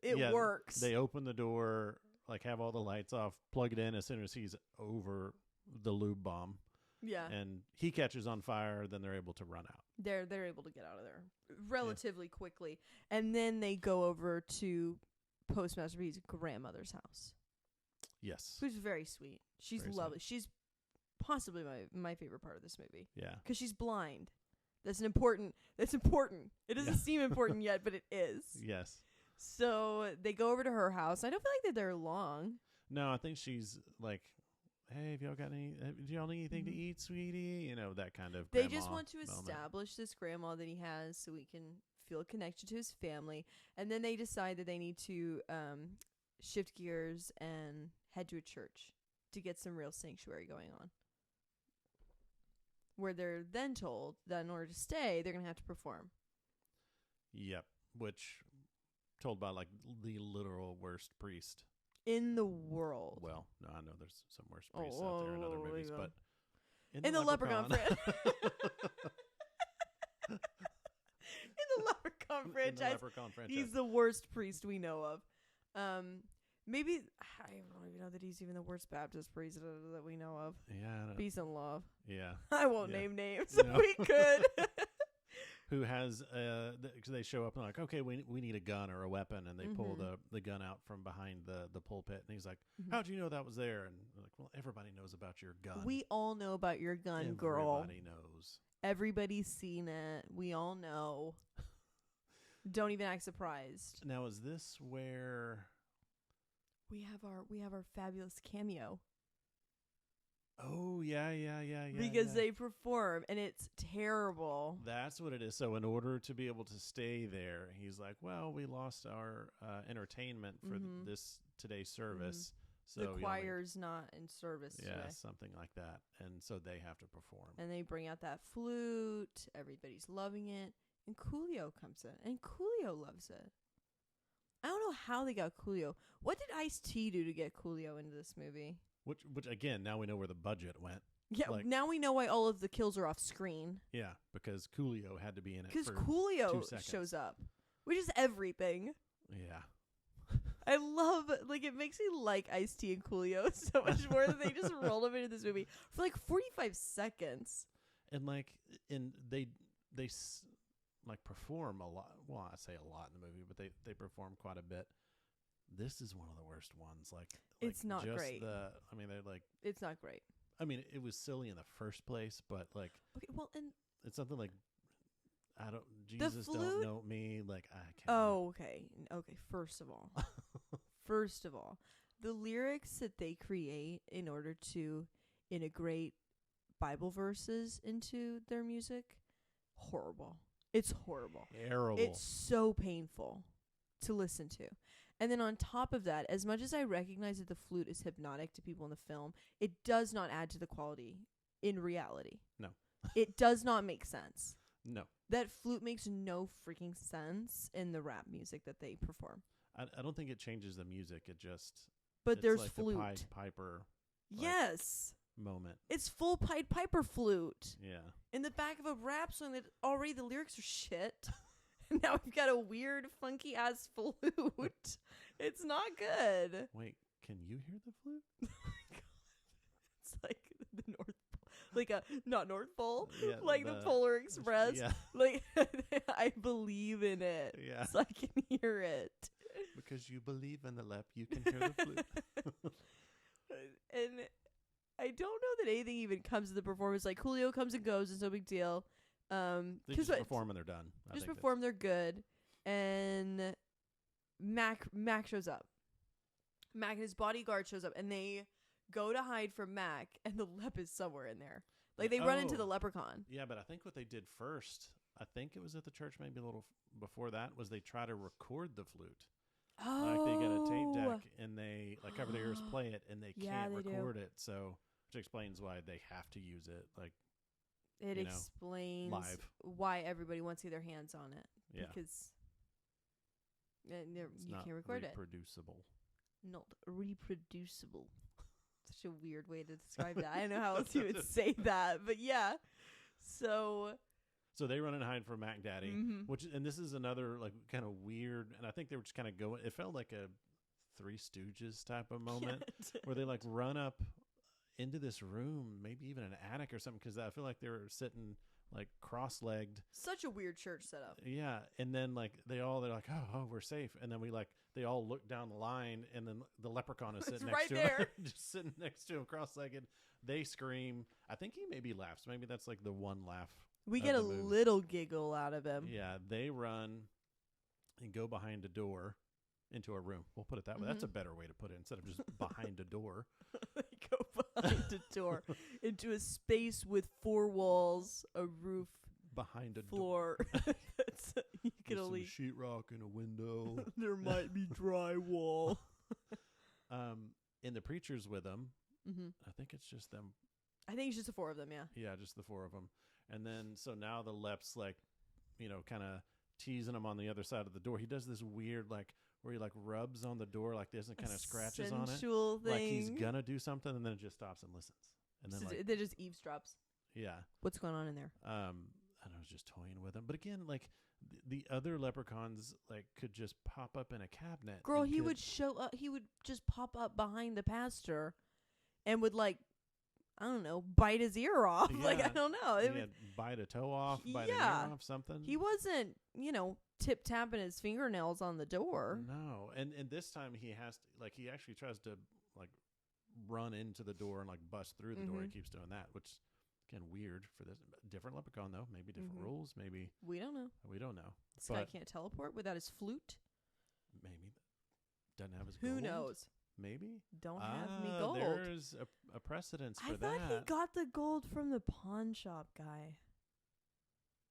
it works. They open the door, like have all the lights off, plug it in as soon as he's over the lube bomb. Yeah. And he catches on fire, then they're able to run out. They're able to get out of there relatively quickly. And then they go over to Postmaster P's grandmother's house. Yes. Who's very sweet. She's Very lovely. sweet. She's possibly my favorite part of this movie. Yeah. Because she's blind. That's important. It doesn't seem important yet, but it is. Yes. So they go over to her house. I don't feel like they're there long. No, I think she's like, hey, have y'all got do y'all need anything to Mhm. eat, sweetie? You know, that kind of They just grandma want to moment. establish this grandma that he has so he can feel a connection to his family. And then they decide that they need to shift gears and head to a church to get some real sanctuary going on. Where they're then told that in order to stay, they're going to have to perform. Yep. Which, told by like the literal worst priest. In the world. Well, no, I know there's some worse priests out there in other movies, but in the Leprechaun franchise. In the Leprechaun franchise. He's the worst priest we know of. Maybe, I don't even know that he's even the worst Baptist priest that we know of. Yeah. Peace and love. Yeah. I won't Yeah. name names No. if we could. Who has, they show up and like, okay, we need a gun or a weapon, and they pull the gun out from behind the pulpit, and he's like, how'd you know that was there? And they're like, well, everybody knows about your gun. We all know about your gun, girl. Everybody knows. Everybody's seen it. We all know. Don't even act surprised. Now, is this where we have our fabulous cameo? Oh, yeah. Because they perform, and it's terrible. That's what it is. So in order to be able to stay there, he's like, well, we lost our entertainment for today's service. So the choir's not in service today. Something like that. And so they have to perform. And they bring out that flute. Everybody's loving it. And Coolio comes in. And Coolio loves it. I don't know how they got Coolio. What did Ice-T do to get Coolio into this movie? Which again, now we know where the budget went. Yeah, now we know why all of the kills are off screen. Yeah, because Coolio had to be in it. Because for Coolio 2 seconds. shows up, which is everything. Yeah. I love, it makes me like Ice-T and Coolio so much more that they just rolled them into this movie for 45 seconds. And they perform a lot. Well, I say a lot in the movie, but they perform quite a bit. This is one of the worst ones. It's not just great. It's not great. I mean, it was silly in the first place, but okay, well, and it's something like, I don't, Jesus don't know me. I can't. Oh, okay. First of all, the lyrics that they create in order to integrate Bible verses into their music, horrible. It's horrible. Terrible. It's so painful to listen to. And then on top of that, as much as I recognize that the flute is hypnotic to people in the film, it does not add to the quality in reality. No. It does not make sense. No. That flute makes no freaking sense in the rap music that they perform. I don't think it changes the music. It just... But there's like flute. The Pied Piper yes. moment. It's full Pied Piper flute. Yeah. In the back of a rap song that already the lyrics are shit. Now we've got a weird, funky ass flute. It's not good. Wait, can you hear the flute? It's like the North Pole. Not North Pole. Yeah, the Polar Express. Yeah. I believe in it. Yeah. So I can hear it. Because you believe in the lep, you can hear the flute. And I don't know that anything even comes to the performance. Coolio comes and goes. It's no big deal. They just perform and they're done. Just perform, they're good. And Mac shows up. Mac and his bodyguard shows up, and they go to hide from Mac, and the lep is somewhere in there. They run into the leprechaun. Yeah, but I think what they did first, I think it was at the church maybe a little before that, was they try to record the flute. Oh. They get a tape deck, and they, cover their ears, play it, and they can't record it. So, which explains why they have to use it. It explains live. Why everybody wants to get their hands on it. Yeah. Because it's you not can't record reproducible. Not reproducible. Such a weird way to describe that. I don't know how else you would say that. But yeah. So they run and hide from Mac Daddy, and this is another kind of weird, and I think they were just kind of going, it felt like a Three Stooges type of moment where they run up into this room, maybe even an attic or something, because I feel like they were sitting cross-legged. Such a weird church setup. Yeah, and then they're like, oh, we're safe, and then we they all look down the line, and then the leprechaun is sitting next right to there. him, just sitting next to him, cross-legged. They scream. I think he maybe laughs. Maybe that's like the one laugh. We of get a the movie. little giggle out of him. Yeah, they run and go behind a door into a room. We'll put it that way. That's a better way to put it instead of just behind a door. They go behind a door into a space with 4 walls, a roof, Behind a floor. That's, you can With only some sheetrock in a window. there might be drywall. And the preacher's with them. Mm-hmm. I think it's just them. I think it's just the 4 of them. Yeah. Yeah, just the 4 of them. And then so now the Lep's like, kind of teasing him on the other side of the door. He does this weird where he like rubs on the door like this and kind of scratches on it, sensual thing. like he's gonna do something, and then it just stops and listens. And then So they just eavesdrops. yeah. What's going on in there? And I was just toying with him. But again, like the other leprechauns, like could just pop up in a cabinet. Girl, and he could- would show up. He would just pop up behind the pastor, and would like, I don't know, bite his ear off. Like I Yeah. don't know. It yeah, bite a toe off, bite an Yeah. ear off, something. he wasn't, tip tapping his fingernails on the door. No, and this time he has to, like, he actually tries to like run into the door and like bust through the door. He keeps doing that, which again weird for this different leprechaun though. Maybe different rules. Maybe We don't know. we don't know. This guy can't teleport without his flute. Maybe doesn't have his. Who gold? knows? Maybe Don't have me gold. There's a precedence for I thought that. he got the gold from the pawn shop guy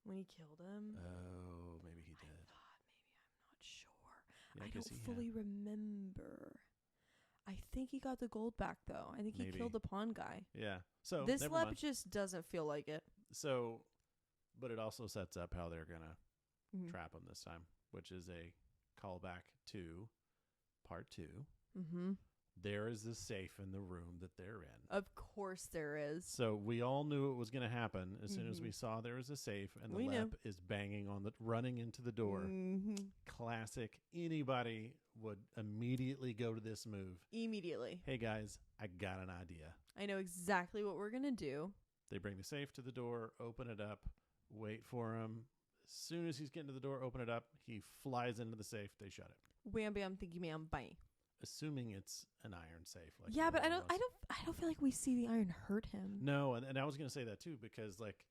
when he killed him. Oh, maybe he did. I thought maybe I'm not sure. Yeah, I 'cause don't he fully remember. I think he got the gold back though. I think he Maybe. killed the pawn guy. Yeah. So This never lep mind. just doesn't feel like it. So, but it also sets up how they're gonna Mhm. trap him this time, which is a callback to part 2. Mm-hmm. There is a safe in the room that they're in. Of course there is. So we all knew it was going to happen as soon as we saw there was a safe, and the We Lep knew. is banging on running into the door. Mm-hmm. Classic. Anybody would immediately go to this move. Immediately. Hey guys, I got an idea. I know exactly what we're gonna do. They bring the safe to the door, open it up, wait for him. As soon as he's getting to the door, open it up. He flies into the safe. They shut it. Wham bam thinky bam bang. Assuming it's an iron safe. Like Yeah, the but I other don't ones. I don't feel like we see the iron hurt him. No, and I was going to say that too, because like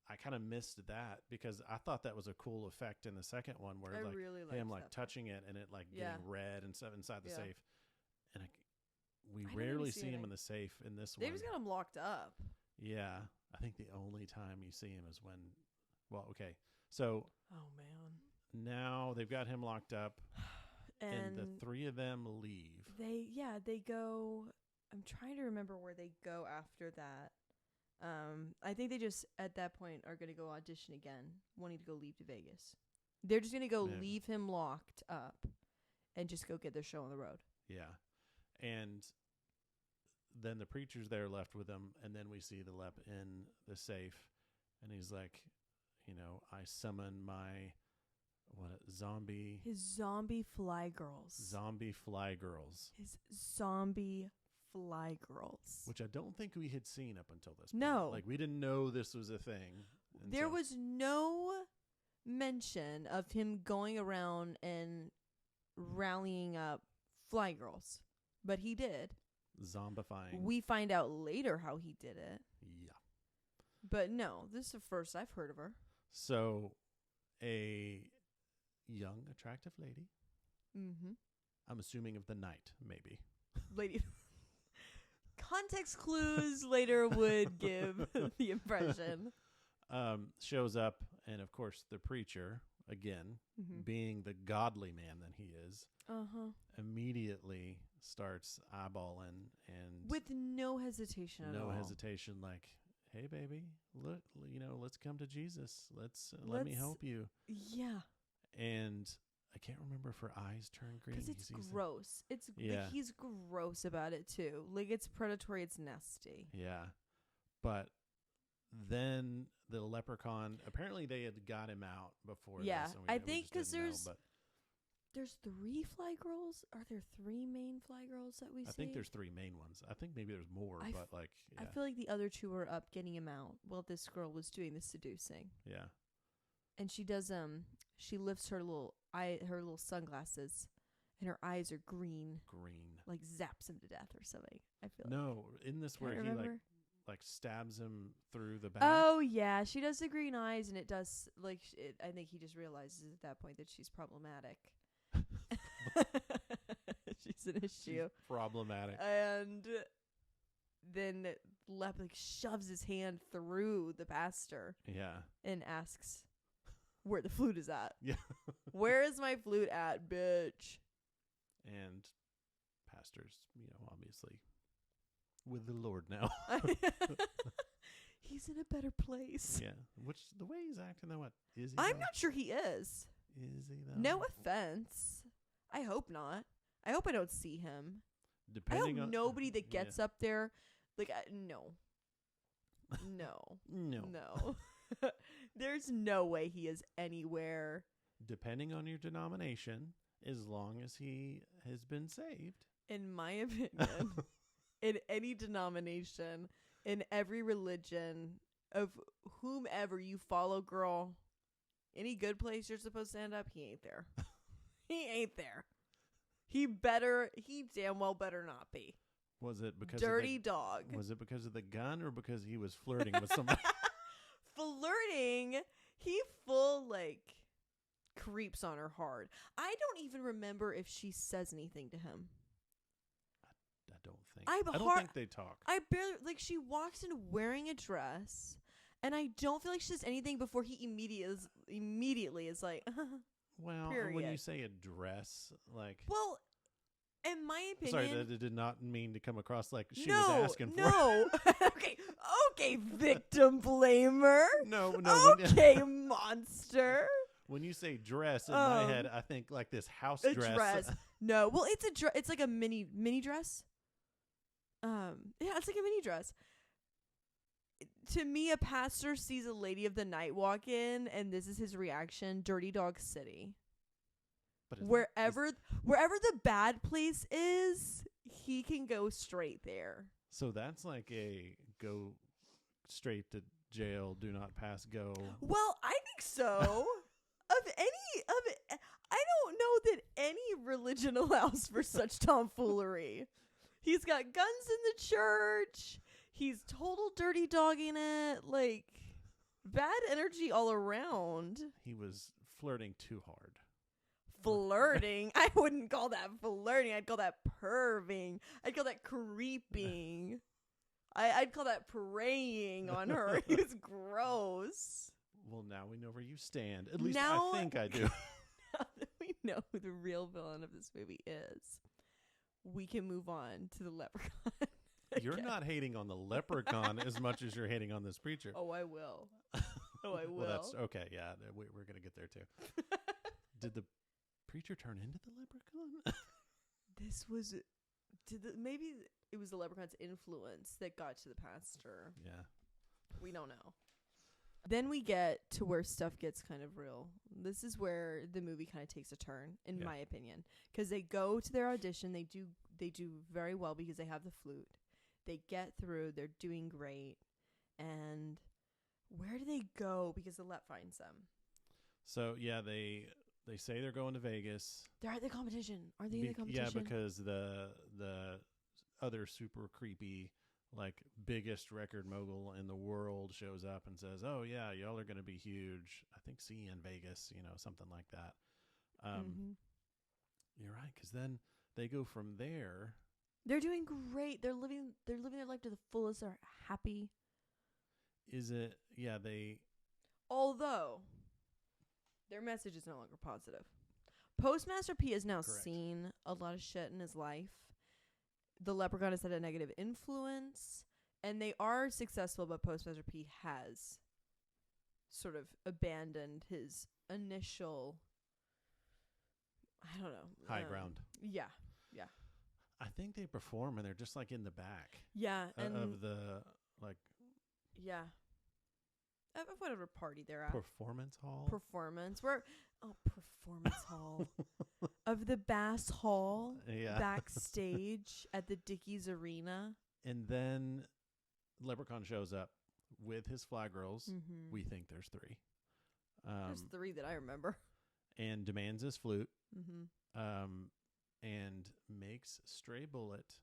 I kind of missed that, because I thought that was a cool effect in the second one where I like really liked him like that. touching it and it like Yeah. getting red and stuff inside the Yeah. safe. And we I didn't rarely really see see him it. in the safe in this They one. just got him locked up. Yeah, I think the only time you see him is when, well, okay. So Oh man. now they've got him locked up, and the And 3 of them leave. they go. I'm trying to remember where they go after that. I think they just at that point are gonna go audition again, wanting to go leave to Vegas. They're just gonna go Yeah. leave him locked up, and just go get their show on the road. Yeah. And then the preacher's there left with him, and then we see the Lep in the safe, and he's like, I summon my zombie His zombie fly girls. fly girls, His zombie fly girls. which I don't think we had seen up until this No. point. Like we didn't know this was a thing. There until- was no mention of him going around and rallying up fly girls, but he did. zombifying. We find out later how he did it, Yeah. but no, this is the first I've heard of her. So a young, attractive lady, Mm-hmm. I'm assuming of the night, maybe. Lady. Context clues later would give the impression. Shows up, and of course the preacher, again, Mm-hmm. being the godly man that he is, immediately starts eyeballing and With no hesitation at all. no hesitation, like, hey baby, look, let's come to Jesus. Let me Let's- help you. Yeah. And I can't remember if her eyes turn green. Because it's He sees it. gross. It's Yeah. like he's gross about it too. Like it's predatory. It's nasty. Yeah. But then the leprechaun, apparently they had got him out before Yeah, this. And I we think just 'cause didn't know, there's but There's 3 fly girls. Are there 3 main fly girls that we see? I think there's 3 main ones. I think maybe there's more, I but like, yeah. I feel like the other 2 were up getting him out while this girl was doing the seducing. Yeah. And she does she lifts her little sunglasses and her eyes are green. Green. Like zaps him to death or something. I feel No, in this where he remember. like stabs him through the back. Oh yeah, she does the green eyes, and it does like I think he just realizes at that point that she's problematic. She's an issue. She's problematic. And then Lep like shoves his hand through the pastor. Yeah. And asks where the flute is at. Yeah. Where is my flute at, bitch? And pastor's, obviously with the Lord now. He's in a better place. Yeah. Which the way he's acting though, what is he? I'm not sure he is. Is he though? No offense. I hope not. I hope I don't see him. Depending I hope on nobody that gets up there, like, no. No. There's no way he is anywhere. Depending on your denomination, as long as he has been saved. In my opinion, in any denomination, in every religion, of whomever you follow, girl, any good place you're supposed to end up, he ain't there. He ain't there. He damn well better not be. Was it because dirty dog? Was it because of the gun or because he was flirting with somebody? Flirting. He full creeps on her hard. I don't even remember if she says anything to him. I don't think. I don't think they talk. I barely she walks in wearing a dress, and I don't feel like she says anything before he immediately is like. Well, period. When you say a dress, well, in my opinion, sorry, that did not mean to come across like she was asking for. No, okay, victim blamer. No. Okay, monster. When you say dress, in my head, I think like this house dress. No, well, it's a dress. It's like a mini dress. Yeah, it's like a mini dress. To me, a pastor sees a lady of the night walk in, and this is his reaction: Dirty Dog City. But wherever the bad place is, he can go straight there. So that's like a go straight to jail, do not pass go. Well, I think so. I don't know that any religion allows for such tomfoolery. He's got guns in the church. He's total dirty dogging it. Bad energy all around. He was flirting too hard. Flirting? I wouldn't call that flirting. I'd call that perving. I'd call that creeping. I'd call that preying on her. He was gross. Well, now we know where you stand. At least I think I do. Now that we know who the real villain of this movie is, we can move on to the Leprechaun. You're not hating on the Leprechaun as much as you're hating on this preacher. Oh, I will. Well, that's okay. Yeah, we're going to get there too. Did the preacher turn into the Leprechaun? Maybe it was the Leprechaun's influence that got to the pastor. Yeah. We don't know. Then we get to where stuff gets kind of real. This is where the movie kind of takes a turn, in my opinion, because they go to their audition. They do very well because they have the flute. They get through. They're doing great. And where do they go? Because the Lep finds them. So yeah, they say they're going to Vegas. They're at the competition. Are they in the competition? Yeah, because the other super creepy, biggest record mogul in the world shows up and says, "Oh yeah, y'all are going to be huge. I think see you in Vegas, something like that." You're right, because then they go from there. They're doing great. They're living their life to the fullest. They're happy. Is it? Yeah, Although their message is no longer positive. Postmaster P has now seen a lot of shit in his life. The Leprechaun has had a negative influence, and they are successful, but Postmaster P has sort of abandoned his initial, I don't know. High ground. Yeah. I think they perform, and they're just in the back. Yeah. Of the, Yeah. Of whatever party they're at. Performance hall? Performance hall. Of the Bass Hall. Yeah. Backstage at the Dickies Arena. And then Leprechaun shows up with his fly girls. Mm-hmm. We think there's 3. There's 3 that I remember. And demands his flute. Mm-hmm. and makes Stray Bullet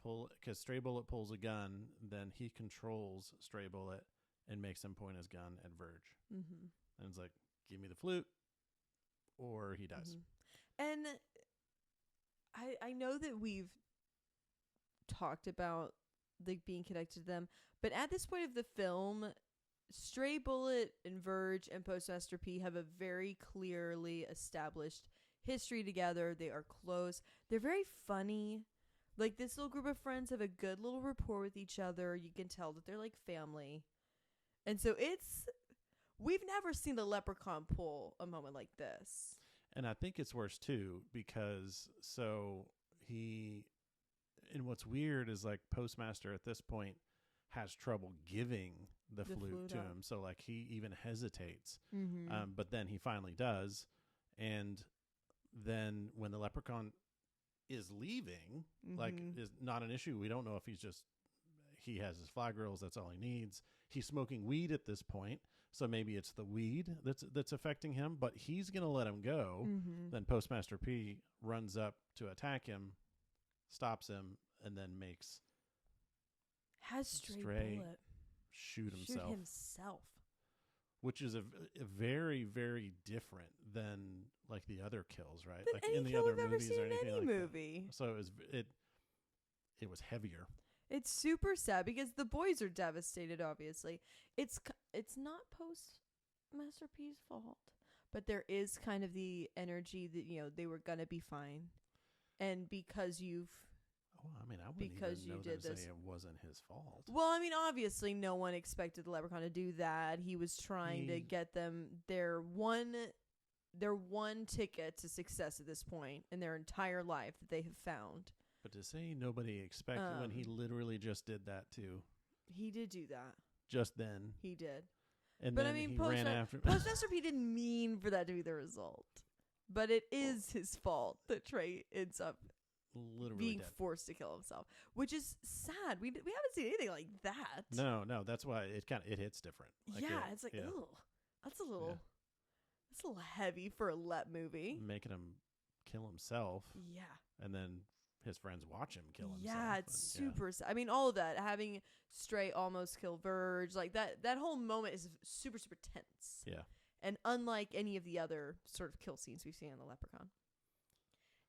pull, because Stray Bullet pulls a gun, then he controls Stray Bullet and makes him point his gun at Verge. Mm-hmm. And it's like, give me the flute or he dies. Mm-hmm. And I know that we've talked about like being connected to them, but at this point of the film, Stray Bullet and Verge and Postmaster P have a very clearly established history together. They are close. They're very funny. Like, this little group of friends have a good little rapport with each other. You can tell that they're like family. And so we've never seen the Leprechaun pull a moment like this. And I think it's worse too, because and what's weird is like Postmaster at this point has trouble giving the flute to him. So like he even hesitates. Mm-hmm. But then he finally does. And then when the Leprechaun is leaving, like, is not an issue. We don't know if he has his fly girls. That's all he needs. He's smoking weed at this point. So maybe it's the weed that's affecting him, but he's going to let him go. Mm-hmm. Then Postmaster P runs up to attack him, stops him, and then has Stray Bullet shoot himself. Which is a very, very different than like the other kills, right? Than like any in the kill other we've ever movies seen or in anything any like movie. that. So it was heavier. It's super sad because the boys are devastated. Obviously, it's not Postmaster P's fault, but there is kind of the energy that they were gonna be fine, and because you've. Well, I mean, I wouldn't because even know you did to this. say it wasn't his fault. Well, I mean, obviously, no one expected the Leprechaun to do that. He was trying to get them their one ticket to success at this point in their entire life that they have found. But to say nobody expected when he literally just did that too. He did do that. Just then. He did. And but then I mean, he ran after. Postmaster P didn't mean for that to be the result. But it is his fault that Trey ends up literally being dead. forced to kill himself, which is sad. We haven't seen anything like that. No, that's why it hits different. Like it's like, ugh, that's a little heavy for a Lep movie. Making him kill himself. Yeah. And then his friends watch him kill himself. Yeah, it's super sad. I mean, all of that, having Stray almost kill Verge, like that whole moment is super, super tense. Yeah. And unlike any of the other sort of kill scenes we've seen in the Leprechaun.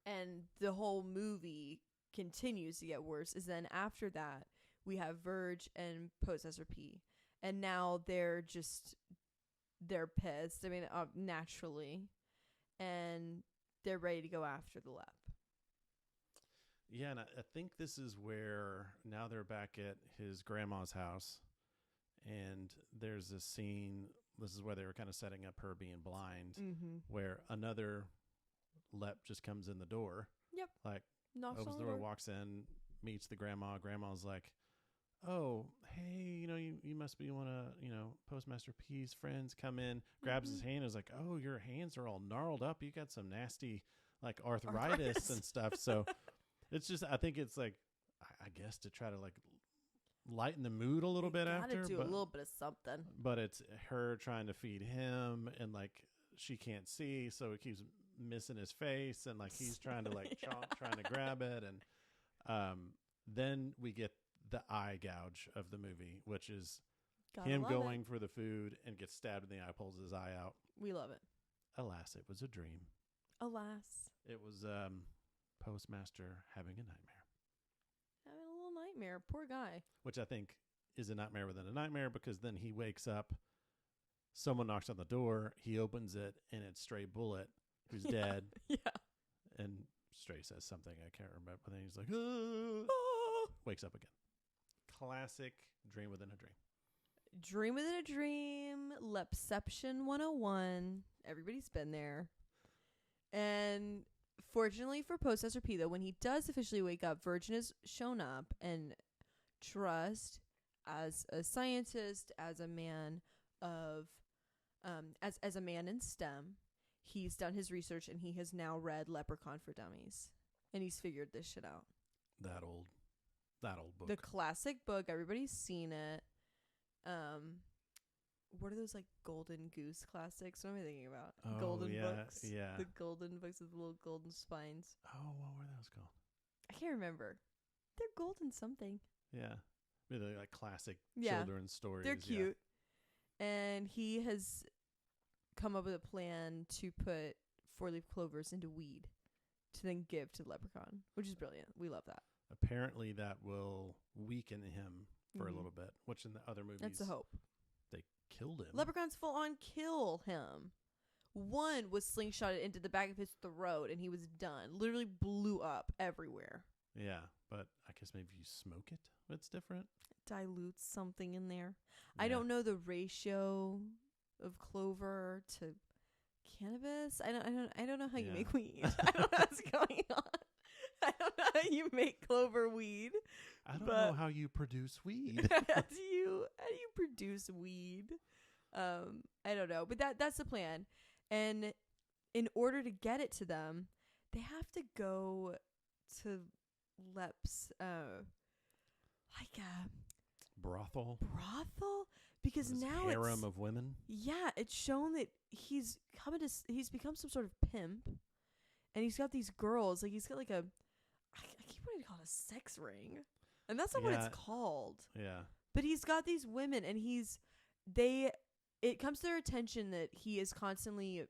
And the whole movie continues to get worse. Is then after that, we have Verge and Postmaster P. And now they're pissed. I mean, naturally. And they're ready to go after the Lep. Yeah, and I think this is where now they're back at his grandma's house. And there's a scene, this is where they were kind of setting up her being blind, where another Lep just comes in the door. Yep. Like, knocks opens the door, walks in, meets the grandma. Grandma's like, oh, hey, you must be one of, Postmaster P's friends. Come in, grabs his hand, is like, oh, your hands are all gnarled up. You got some nasty, like, arthritis and stuff. So it's just, I think it's like, I guess to try to, like, lighten the mood a little bit after. Gotta do a little bit of something. But it's her trying to feed him, and, like, she can't see, so it keeps missing his face, and like he's trying to like trying to grab it, and then we get the eye gouge of the movie, which is him going for the food and gets stabbed in the eye, pulls his eye out. We love it. Alas, it was a dream. Alas, it was Postmaster having a nightmare. Having a little nightmare. Poor guy. Which I think is a nightmare within a nightmare, because then he wakes up, someone knocks on the door, he opens it, and it's Stray Bullet, who's dead. Yeah. And Stray says something I can't remember. But then he's like, ah! Wakes up again. Classic dream within a dream. Dream within a dream. Lepception 101. Everybody's been there. And fortunately for Postmaster P, though, when he does officially wake up, Virgin has shown up, and Trust, as a scientist, as a man of, as a man in STEM, he's done his research, and he has now read Leprechaun for Dummies, and he's figured this shit out. That old book. The classic book. Everybody's seen it. what are those like Golden Goose classics? What am I thinking about? Oh, Golden yeah, books. yeah. The golden books with the little golden spines. Oh, what were those called? I can't remember. They're golden something. Yeah. They're like classic Yeah. children's stories. They're cute. And he has come up with a plan to put 4-leaf clovers into weed to then give to the leprechaun, which is brilliant. We love that. Apparently that will weaken him for a Mhm. little bit, which in the other movies That's the hope. they killed him. Leprechauns full on kill him. One was slingshotted into the back of his throat and he was done. Literally blew up everywhere. Yeah, but I guess maybe if you smoke it, it's different. Dilutes something in there. Yeah. I don't know the ratio of clover to cannabis. I don't know how you Yeah. make weed. I don't know what's going on. I don't know how you make clover weed. I don't but- know how you produce weed. how do you produce weed? I don't know, but that's the plan. And in order to get it to them, they have to go to Lep's like a Brothel. brothel, because This now harem it's of women. it's shown that he's become some sort of pimp, and he's got these girls. Like he's got like I keep wanting to call it a sex ring, and that's not what Yeah. it's called. Yeah. But he's got these women, and it comes to their attention that he is constantly,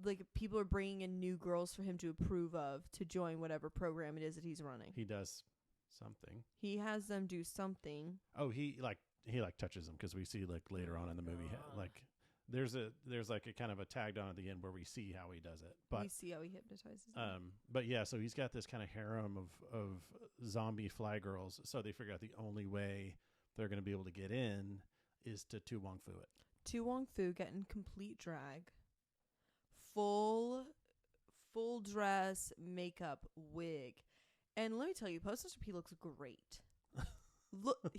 like, people are bringing in new girls for him to approve of to join whatever program it is that he's running. He does something. He has them do something. Oh, he touches them, because we see like later on in the movie like there's like a kind of a tagged on at the end where we see how he does it. But we see how he hypnotizes them. but yeah, so he's got this kind of harem of zombie fly girls. So they figure out the only way they're going to be able to get in is to Tu Wong Fu it. Tu Wong Fu getting complete drag, full dress, makeup, wig, and let me tell you, Postmaster P looks great.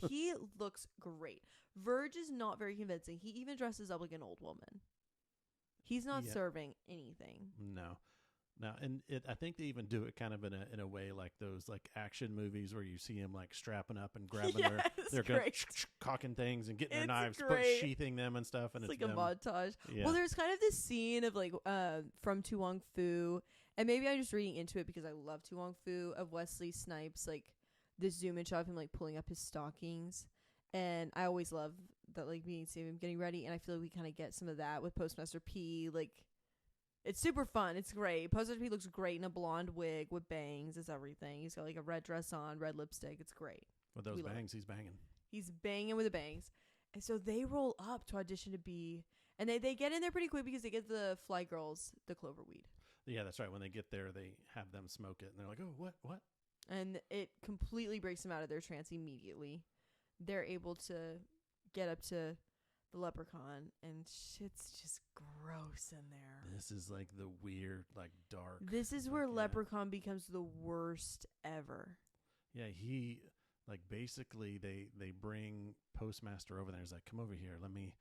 He looks great. Verge is not very convincing. He even dresses up like an old woman. He's not serving anything. No, and I think they even do it kind of in a way like those like action movies where you see him like strapping up and grabbing their gun, cocking things and getting their knives, sheathing them and stuff, and it's like a montage. Yeah. Well, there's kind of this scene of like from Tu Wong Fu, and maybe I'm just reading into it because I love Tu Wong Fu, of Wesley Snipes, like this zoom in shot of him like pulling up his stockings, and I always love that, like being seen him getting ready, and I feel like we kind of get some of that with Postmaster P. Like, it's super fun. It's great. Postmaster P looks great in a blonde wig with bangs. It's everything. He's got like a red dress on, red lipstick. It's great. With those bangs, he's banging. He's banging with the bangs. And so they roll up to audition to be, and they get in there pretty quick because they get the fly girls the clover weed. Yeah, that's right. When they get there, they have them smoke it, and they're like, "Oh, what?" And it completely breaks them out of their trance immediately. They're able to get up to the leprechaun, and shit's just gross in there. This is like the weird, like dark. This is where Leprechaun becomes the worst ever. Yeah, he like basically they bring Postmaster over there. He's like, "Come over here. Let me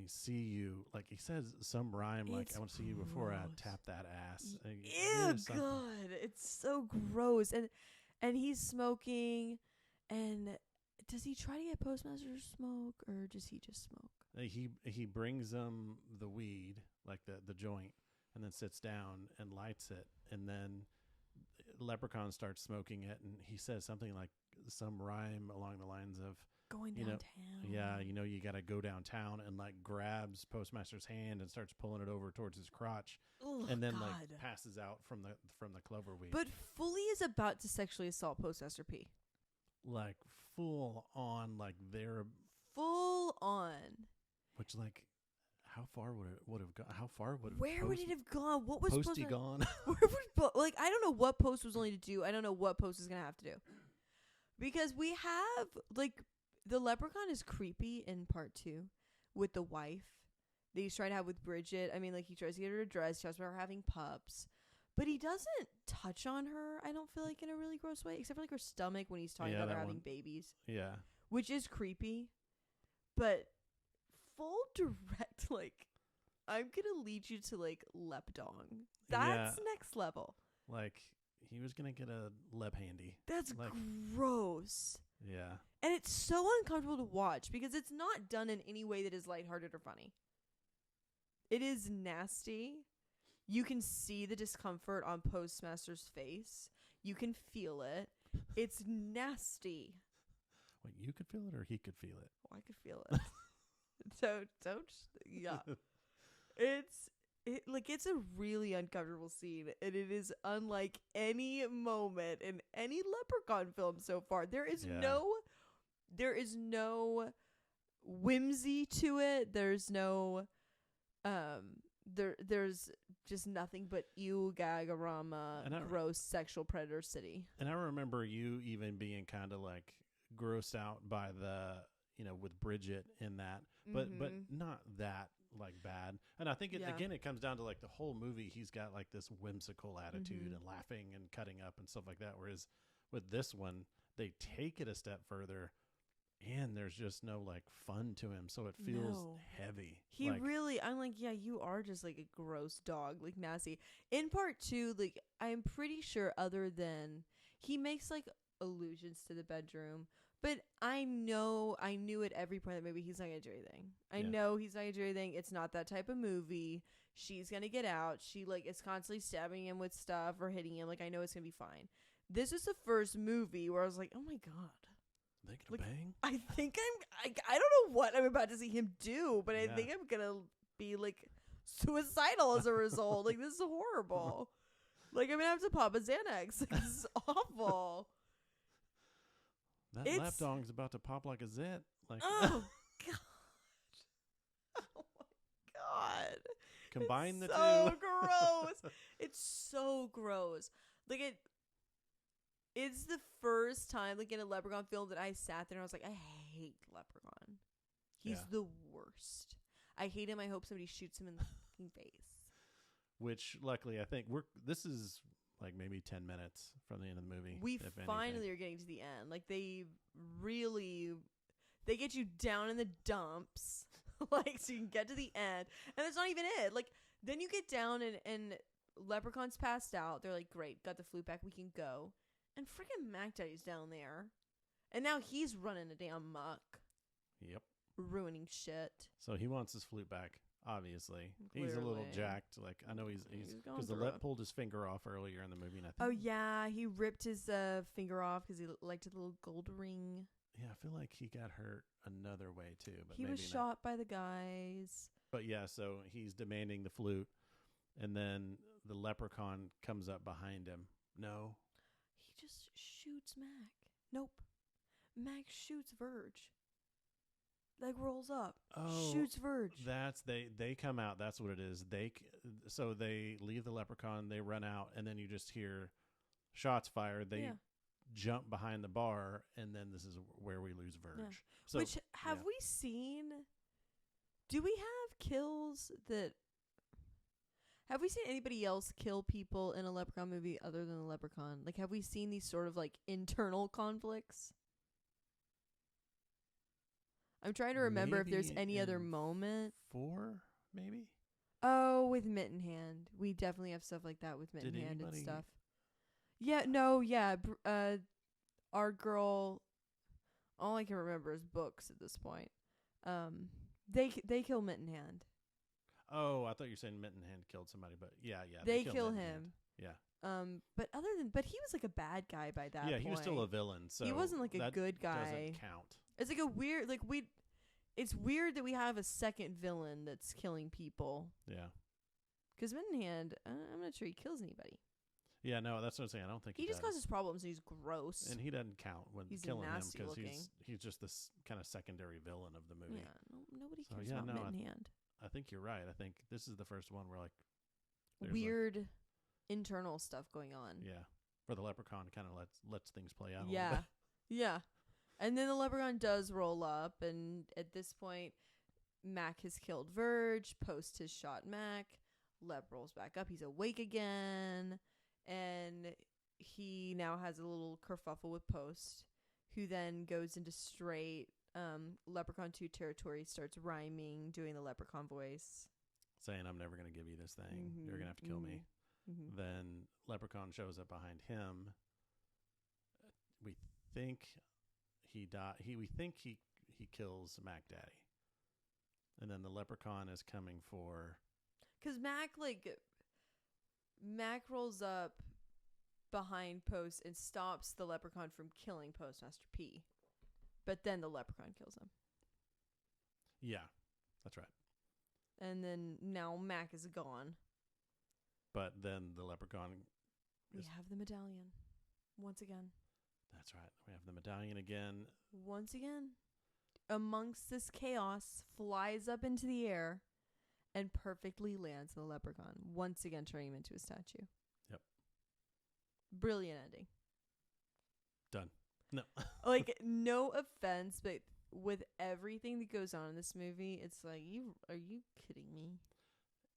see you." Like he says some rhyme like, "I want to see you before I tap that ass." Ew, God, it's so gross. And he's smoking, and does he try to get Postmaster to smoke, or does he just smoke? He brings them the weed, like the joint, and then sits down and lights it, and then Leprechaun starts smoking it, and he says something like some rhyme along the lines of going downtown. You got to go downtown, and like grabs Postmaster's hand and starts pulling it over towards his crotch, and then like passes out from the clover weed. But fully is about to sexually assault Postmaster P. Like full on, like they're full on. Which like, how far would have gone? How far would? Where would it have gone? What was Posty gone? Where would like I don't know what Post was only to do. I don't know what Post is gonna have to do, because we have like the Leprechaun is creepy in part 2 with the wife that he's trying to have with Bridget. I mean, like he tries to get her to dress, he talks about her having pups, but he doesn't touch on her. I don't feel like in a really gross way, except for like her stomach when he's talking about her having babies. Yeah, which is creepy, but full direct like I'm gonna lead you to like lep dong. That's next level. Like he was gonna get a lep handy. That's like, gross. Yeah. And it's so uncomfortable to watch because it's not done in any way that is lighthearted or funny. It is nasty. You can see the discomfort on Postmaster's face. You can feel it. It's nasty. Wait, you could feel it or he could feel it? Oh, I could feel it. Yeah. It's a really uncomfortable scene, and it is unlike any moment in any Leprechaun film so far. There is no whimsy to it. There's no there's just nothing but ew, gagorama, gross sexual predator city. And I remember you even being kind of like grossed out by the, with Bridget in that, but not that like bad. And I think again, it comes down to like the whole movie. He's got like this whimsical attitude and laughing and cutting up and stuff like that. Whereas with this one, they take it a step further. And there's just no like fun to him, so it feels heavy. I'm like, yeah, you are just like a gross dog, like nasty. In part 2, like I'm pretty sure other than he makes like allusions to the bedroom, but I knew at every point that maybe he's not gonna do anything. I know he's not gonna do anything. It's not that type of movie. She's gonna get out. She like is constantly stabbing him with stuff or hitting him. Like I know it's gonna be fine. This is the first movie where I was like, oh my god. They gonna bang? I think I don't know what I'm about to see him do, but I think I'm gonna be like suicidal as a result. Like this is horrible. Like I'm gonna have to pop a Xanax. Like, this is awful. That lap dog's about to pop like a zit. Like oh god. Oh my god. Combine the two. So gross. It's so gross. Like it's the first time, like, in a Leprechaun film that I sat there and I was like, I hate Leprechaun. He's the worst. I hate him. I hope somebody shoots him in the fucking face. Which, luckily, I think this is, like, maybe 10 minutes from the end of the movie. We finally are getting to the end. Like, they get you down in the dumps, like, so you can get to the end. And that's not even it. Like, then you get down and Leprechaun's passed out. They're like, great, got the flute back. We can go. And freaking Mac Daddy's down there. And now he's running a damn muck. Yep. Ruining shit. So he wants his flute back, obviously. Clearly. He's a little jacked. Like, I know he's because the Lep pulled his finger off earlier in the movie. And I think oh, yeah. He ripped his finger off because he liked a little gold ring. Yeah, I feel like he got hurt another way, too. But he was shot by the guys. But, yeah, so he's demanding the flute. And then the Leprechaun comes up behind him. No. He just shoots Mac. Nope. Mac shoots Verge. Like rolls up. Oh, shoots Verge. That's they come out. That's what it is. So they leave the Leprechaun. They run out, and then you just hear shots fired. They jump behind the bar, and then this is where we lose Verge. Yeah. So, which have we seen? Do we have kills that? Have we seen anybody else kill people in a Leprechaun movie other than the Leprechaun? Like, have we seen these sort of, like, internal conflicts? I'm trying to remember if there's any other moment. 4, maybe? Oh, with Mitten Hand. We definitely have stuff like that with Mitten Hand and stuff. Yeah, no, yeah. Our girl, all I can remember is books at this point. They kill Mitten Hand. Oh, I thought you were saying Mitten Hand killed somebody, but yeah. They kill him. Yeah. But he was like a bad guy by that point. Yeah, he was still a villain, so he wasn't like a good guy. Doesn't count. It's like a weird, like it's weird that we have a second villain that's killing people. Yeah. Because Mitten Hand, I'm not sure he kills anybody. Yeah, no, that's what I'm saying. I don't think he just causes problems and he's gross. And he doesn't count when killing him because looking. he's just this kind of secondary villain of the movie. Yeah, nobody cares about Mitten Hand. I think you're right. I think this is the first one where like weird internal stuff going on. Yeah, where the Leprechaun kind of lets things play out. Yeah, yeah. And then the Leprechaun does roll up, and at this point, Mac has killed Verge. Post has shot Mac. Lep rolls back up. He's awake again, and he now has a little kerfuffle with Post, who then goes into straight Leprechaun 2 territory, starts rhyming, doing the Leprechaun voice. Saying, I'm never going to give you this thing. Mm-hmm. You're going to have to kill me. Mm-hmm. Then Leprechaun shows up behind him. We think we think he kills Mac Daddy, and then the leprechaun is coming for. Because Mac rolls up behind Post and stops the leprechaun from killing Postmaster P. But then the leprechaun kills him. Yeah, that's right. And then now Mac is gone. But then the leprechaun. We have the medallion. Once again. That's right. We have the medallion again. Once again. Amongst this chaos, flies up into the air and perfectly lands on the leprechaun. Once again, turning him into a statue. Yep. Brilliant ending. Done. No. Like, no offense, but with everything that goes on in this movie, it's like, are you kidding me?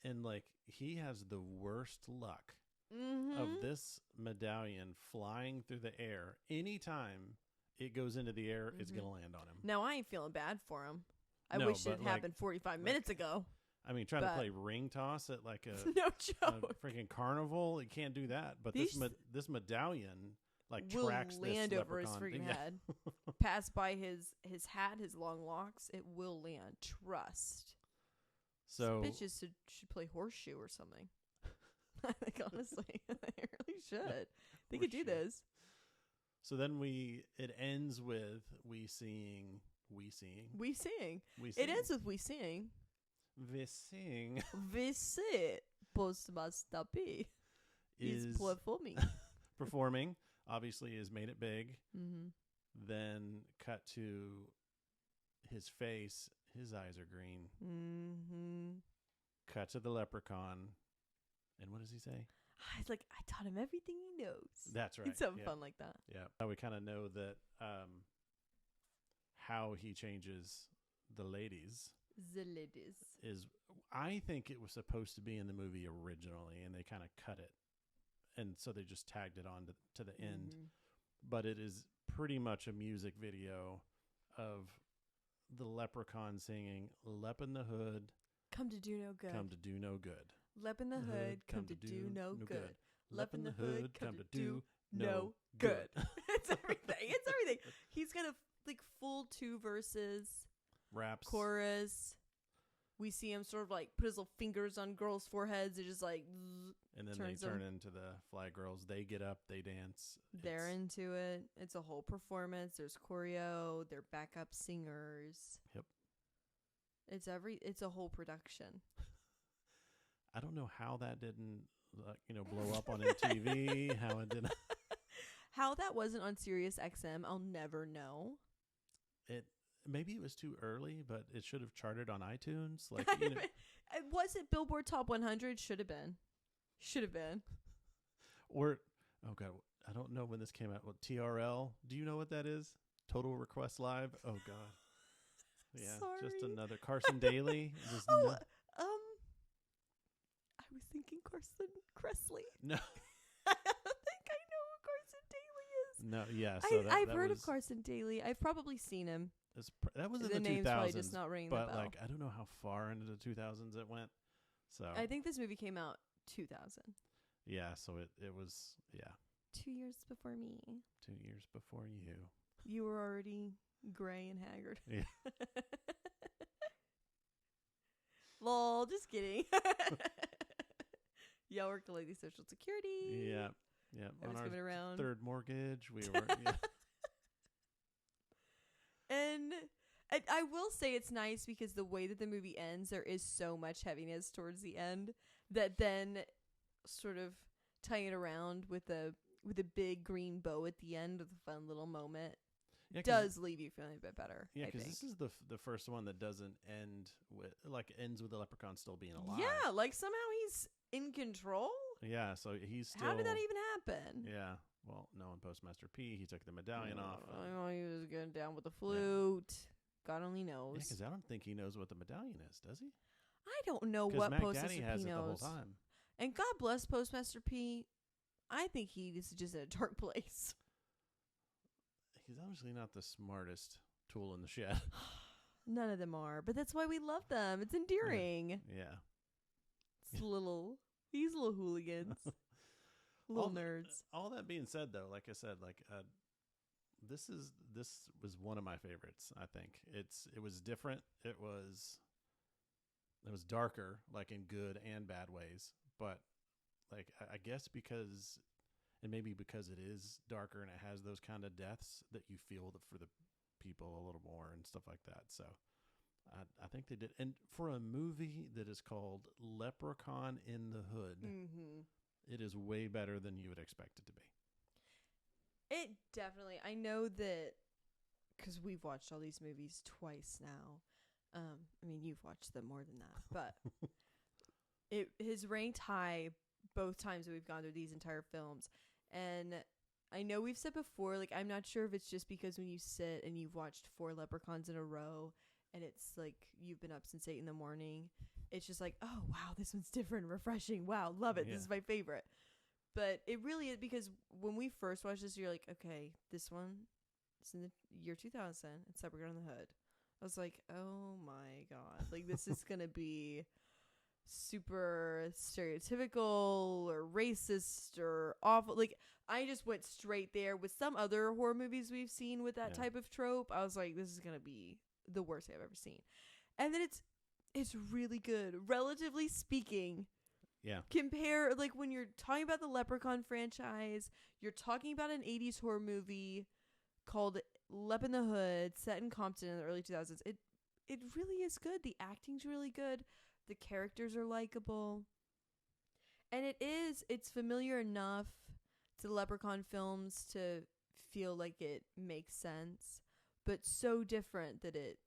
And like, he has the worst luck of this medallion flying through the air. Anytime it goes into the air, it's gonna land on him. Now I ain't feeling bad for him. I wish it had happened 45 minutes ago. I mean, trying to play ring toss at like a no joke, a freaking carnival, you can't do that. But this medallion like will tracks land this over his freaking head, pass by his hat, his long locks. It will land. Trust. So bitches should play horseshoe or something. I think honestly, they really should. They could do this. So then it ends with we seeing. It ends with we seeing. We sing. Visit Postmaster P. He's performing. Obviously, has made it big. Mm-hmm. Then cut to his face. His eyes are green. Mm-hmm. Cut to the leprechaun. And what does he say? It's like, I taught him everything he knows. That's right. It's something fun like that. Yeah. We kind of know that how he changes the ladies. Is I think it was supposed to be in the movie originally, and they kind of cut it. And so they just tagged it on to the end. But it is pretty much a music video of the leprechaun singing, Lep in the hood. Come to do no good. Come to do no good. Lep in the hood, come to do no good. Lep in the hood, come to do no good. It's everything. It's everything. He's got a like full 2 verses. Raps. Chorus. We see him sort of like put his little fingers on girls' foreheads. It just like. And then they turn into the Fly Girls. They get up. They dance. They're into it. It's a whole performance. There's choreo. They're backup singers. Yep. It's a whole production. I don't know how that didn't, blow up on MTV. How it didn't. How that wasn't on Sirius XM, I'll never know. Maybe it was too early, but it should have charted on iTunes. Like, was it Billboard Top 100? Should have been. Or, oh God, I don't know when this came out. What, TRL? Do you know what that is? Total Request Live? Oh God. Yeah, sorry. Just another Carson Daly. I was thinking Carson Kressley. No. I don't think I know who Carson Daly is. No, yeah. So I've heard of Carson Daly. I've probably seen him. That was in the name's 2000s, probably just not ringing the bell. But like I don't know how far into the 2000s it went. So I think this movie came out 2000. Yeah, so it was 2 years before me. 2 years before you. You were already gray and haggard. Yeah. Lol, just kidding. Y'all worked like the Social Security. Yeah. I was giving around. Third mortgage. We were. Yeah. And I will say it's nice because the way that the movie ends, there is so much heaviness towards the end that then sort of tying it around with a big green bow at the end with a fun little moment does leave you feeling a bit better. Yeah, because this is the first one that doesn't ends with the leprechaun still being alive. Yeah, like somehow he's in control. Yeah, so he's still. How did that even happen? Yeah. Well, knowing Postmaster P, he took the medallion off. I know he was getting down with the flute. Yeah. God only knows. Yeah, because I don't think he knows what the medallion is, does he? I don't know what Mac Postmaster Daddy P has knows. it the whole time. And God bless Postmaster P. I think he's just in a dark place. He's obviously not the smartest tool in the shed. None of them are, but that's why we love them. It's endearing. Yeah. It's these little hooligans. Little nerds. All that being said, though, like I said, this was one of my favorites. I think it was different. It was darker, like in good and bad ways. But like I guess because, and maybe because it is darker and it has those kind of deaths, that you feel for the people a little more and stuff like that. So I think they did. And for a movie that is called Leprechaun in the Hood, it is way better than you would expect it to be. It definitely, I know that because we've watched all these movies twice now. I mean, you've watched them more than that, but it has ranked high both times that we've gone through these entire films. And I know we've said before, like, I'm not sure if it's just because when you sit and you've watched 4 Leprechauns in a row and it's like you've been up since 8 a.m, it's just like, oh wow, this one's different, refreshing, wow, love it, This is my favorite. But it really is, because when we first watched this, you're like, okay, this one, it's in the year 2000, it's Leprechaun in the Hood. I was like, oh my god, like, this is gonna be super stereotypical or racist or awful. Like, I just went straight there. With some other horror movies we've seen with that type of trope, I was like, this is gonna be the worst I've ever seen. And then it's really good, relatively speaking. Yeah. Compare, like, when you're talking about the Leprechaun franchise, you're talking about an 80s horror movie called Lep in the Hood, set in Compton in the early 2000s. It really is good. The acting's really good. The characters are likable. And it's familiar enough to the Leprechaun films to feel like it makes sense, but so different that it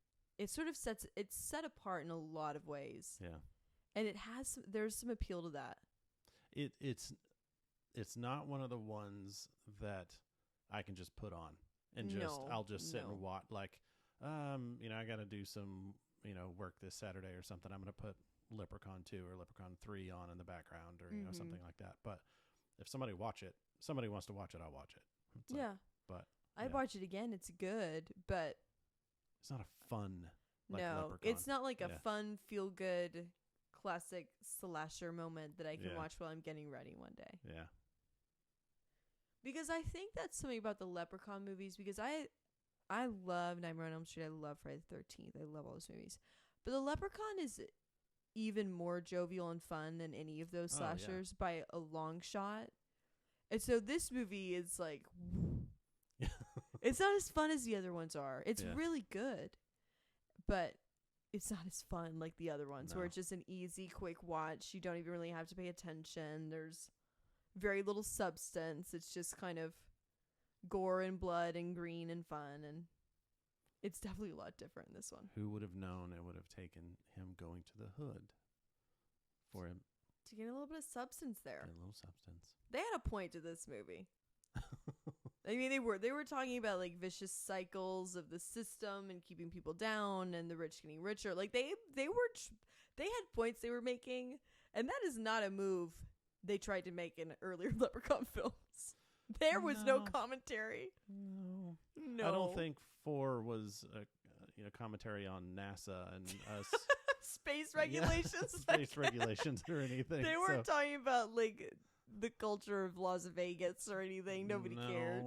sort of it's set apart in a lot of ways. Yeah. And there's some appeal to that. It's not one of the ones that I can just put on and I'll just sit and watch, like, I got to do some, work this Saturday or something. I'm going to put Leprechaun 2 or Leprechaun 3 on in the background, or something like that. But if somebody wants to watch it, I'll watch it. It's I'd watch it again. It's good, but it's not a fun Leprechaun. It's not like a fun, feel good classic slasher moment that I can watch while I'm getting ready one day. Yeah. Because I think that's something about the Leprechaun movies, because I love Nightmare on Elm Street. I love Friday the 13th. I love all those movies. But the Leprechaun is even more jovial and fun than any of those slashers by a long shot. And so this movie is like, it's not as fun as the other ones are. It's really good, but it's not as fun like the other ones, where it's just an easy, quick watch. You don't even really have to pay attention. There's very little substance. It's just kind of gore and blood and green and fun, and it's definitely a lot different in this one. Who would have known it would have taken him going to the hood for him to get a little bit of substance there? A little substance. They had a point to this movie. I mean, they were talking about, like, vicious cycles of the system and keeping people down and the rich getting richer. Like, they had points they were making, and that is not a move they tried to make in earlier Leprechaun films. There was no commentary. No. I don't think 4 was a commentary on NASA and us. Space regulations. Space regulations or anything. They weren't talking about, like, the culture of Las Vegas or anything. Nobody cared.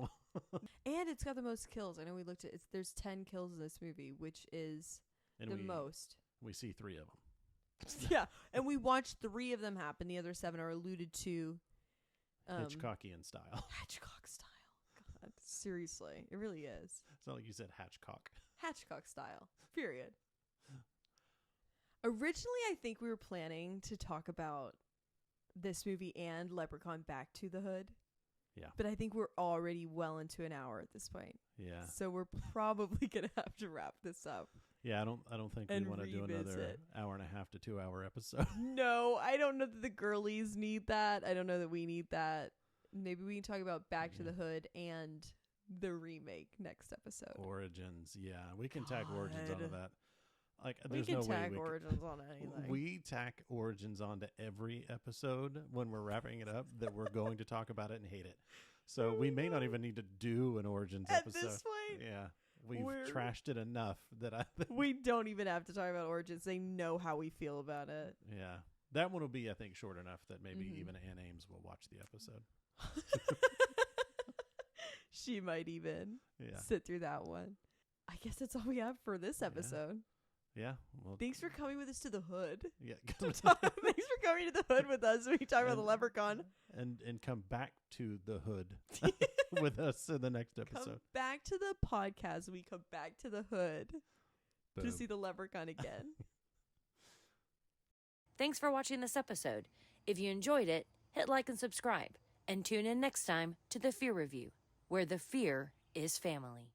And it's got the most kills. I know we looked at it. There's 10 kills in this movie, which is most. We see 3 of them. Yeah, and we watched 3 of them happen. The other 7 are alluded to. Hitchcockian style. Hitchcock style. God, seriously. It really is. It's not like you said Hatchcock. Hatchcock style. Period. Originally, I think we were planning to talk about this movie and Leprechaun Back to the Hood. Yeah. But I think we're already well into an hour at this point. Yeah. So we're probably going to have to wrap this up. Yeah, I don't think we want to do another hour and a half to 2 hour episode. No, I don't know that the girlies need that. I don't know that we need that. Maybe we can talk about Back to the Hood and the remake next episode. Origins, yeah. We can tack Origins onto that. Like, we can tack Origins on anything. We tack Origins onto every episode when we're wrapping it up that we're going to talk about it and hate it. So we may not even need to do an Origins episode. At this point? Yeah. We've trashed it enough that I think we don't even have to talk about Origins. They know how we feel about it. Yeah. That one will be, I think, short enough that maybe even Ann Ames will watch the episode. She might even sit through that one. I guess that's all we have for this episode. Yeah. Well, thanks for coming with us to the hood. Yeah. Thanks for coming to the hood with us when we talk about the Leprechaun. And come back to the hood with us in the next episode. Come back to the podcast. We come back to the hood to see the Leprechaun again. Thanks for watching this episode. If you enjoyed it, hit like and subscribe. And tune in next time to The Fear Review, where the fear is family.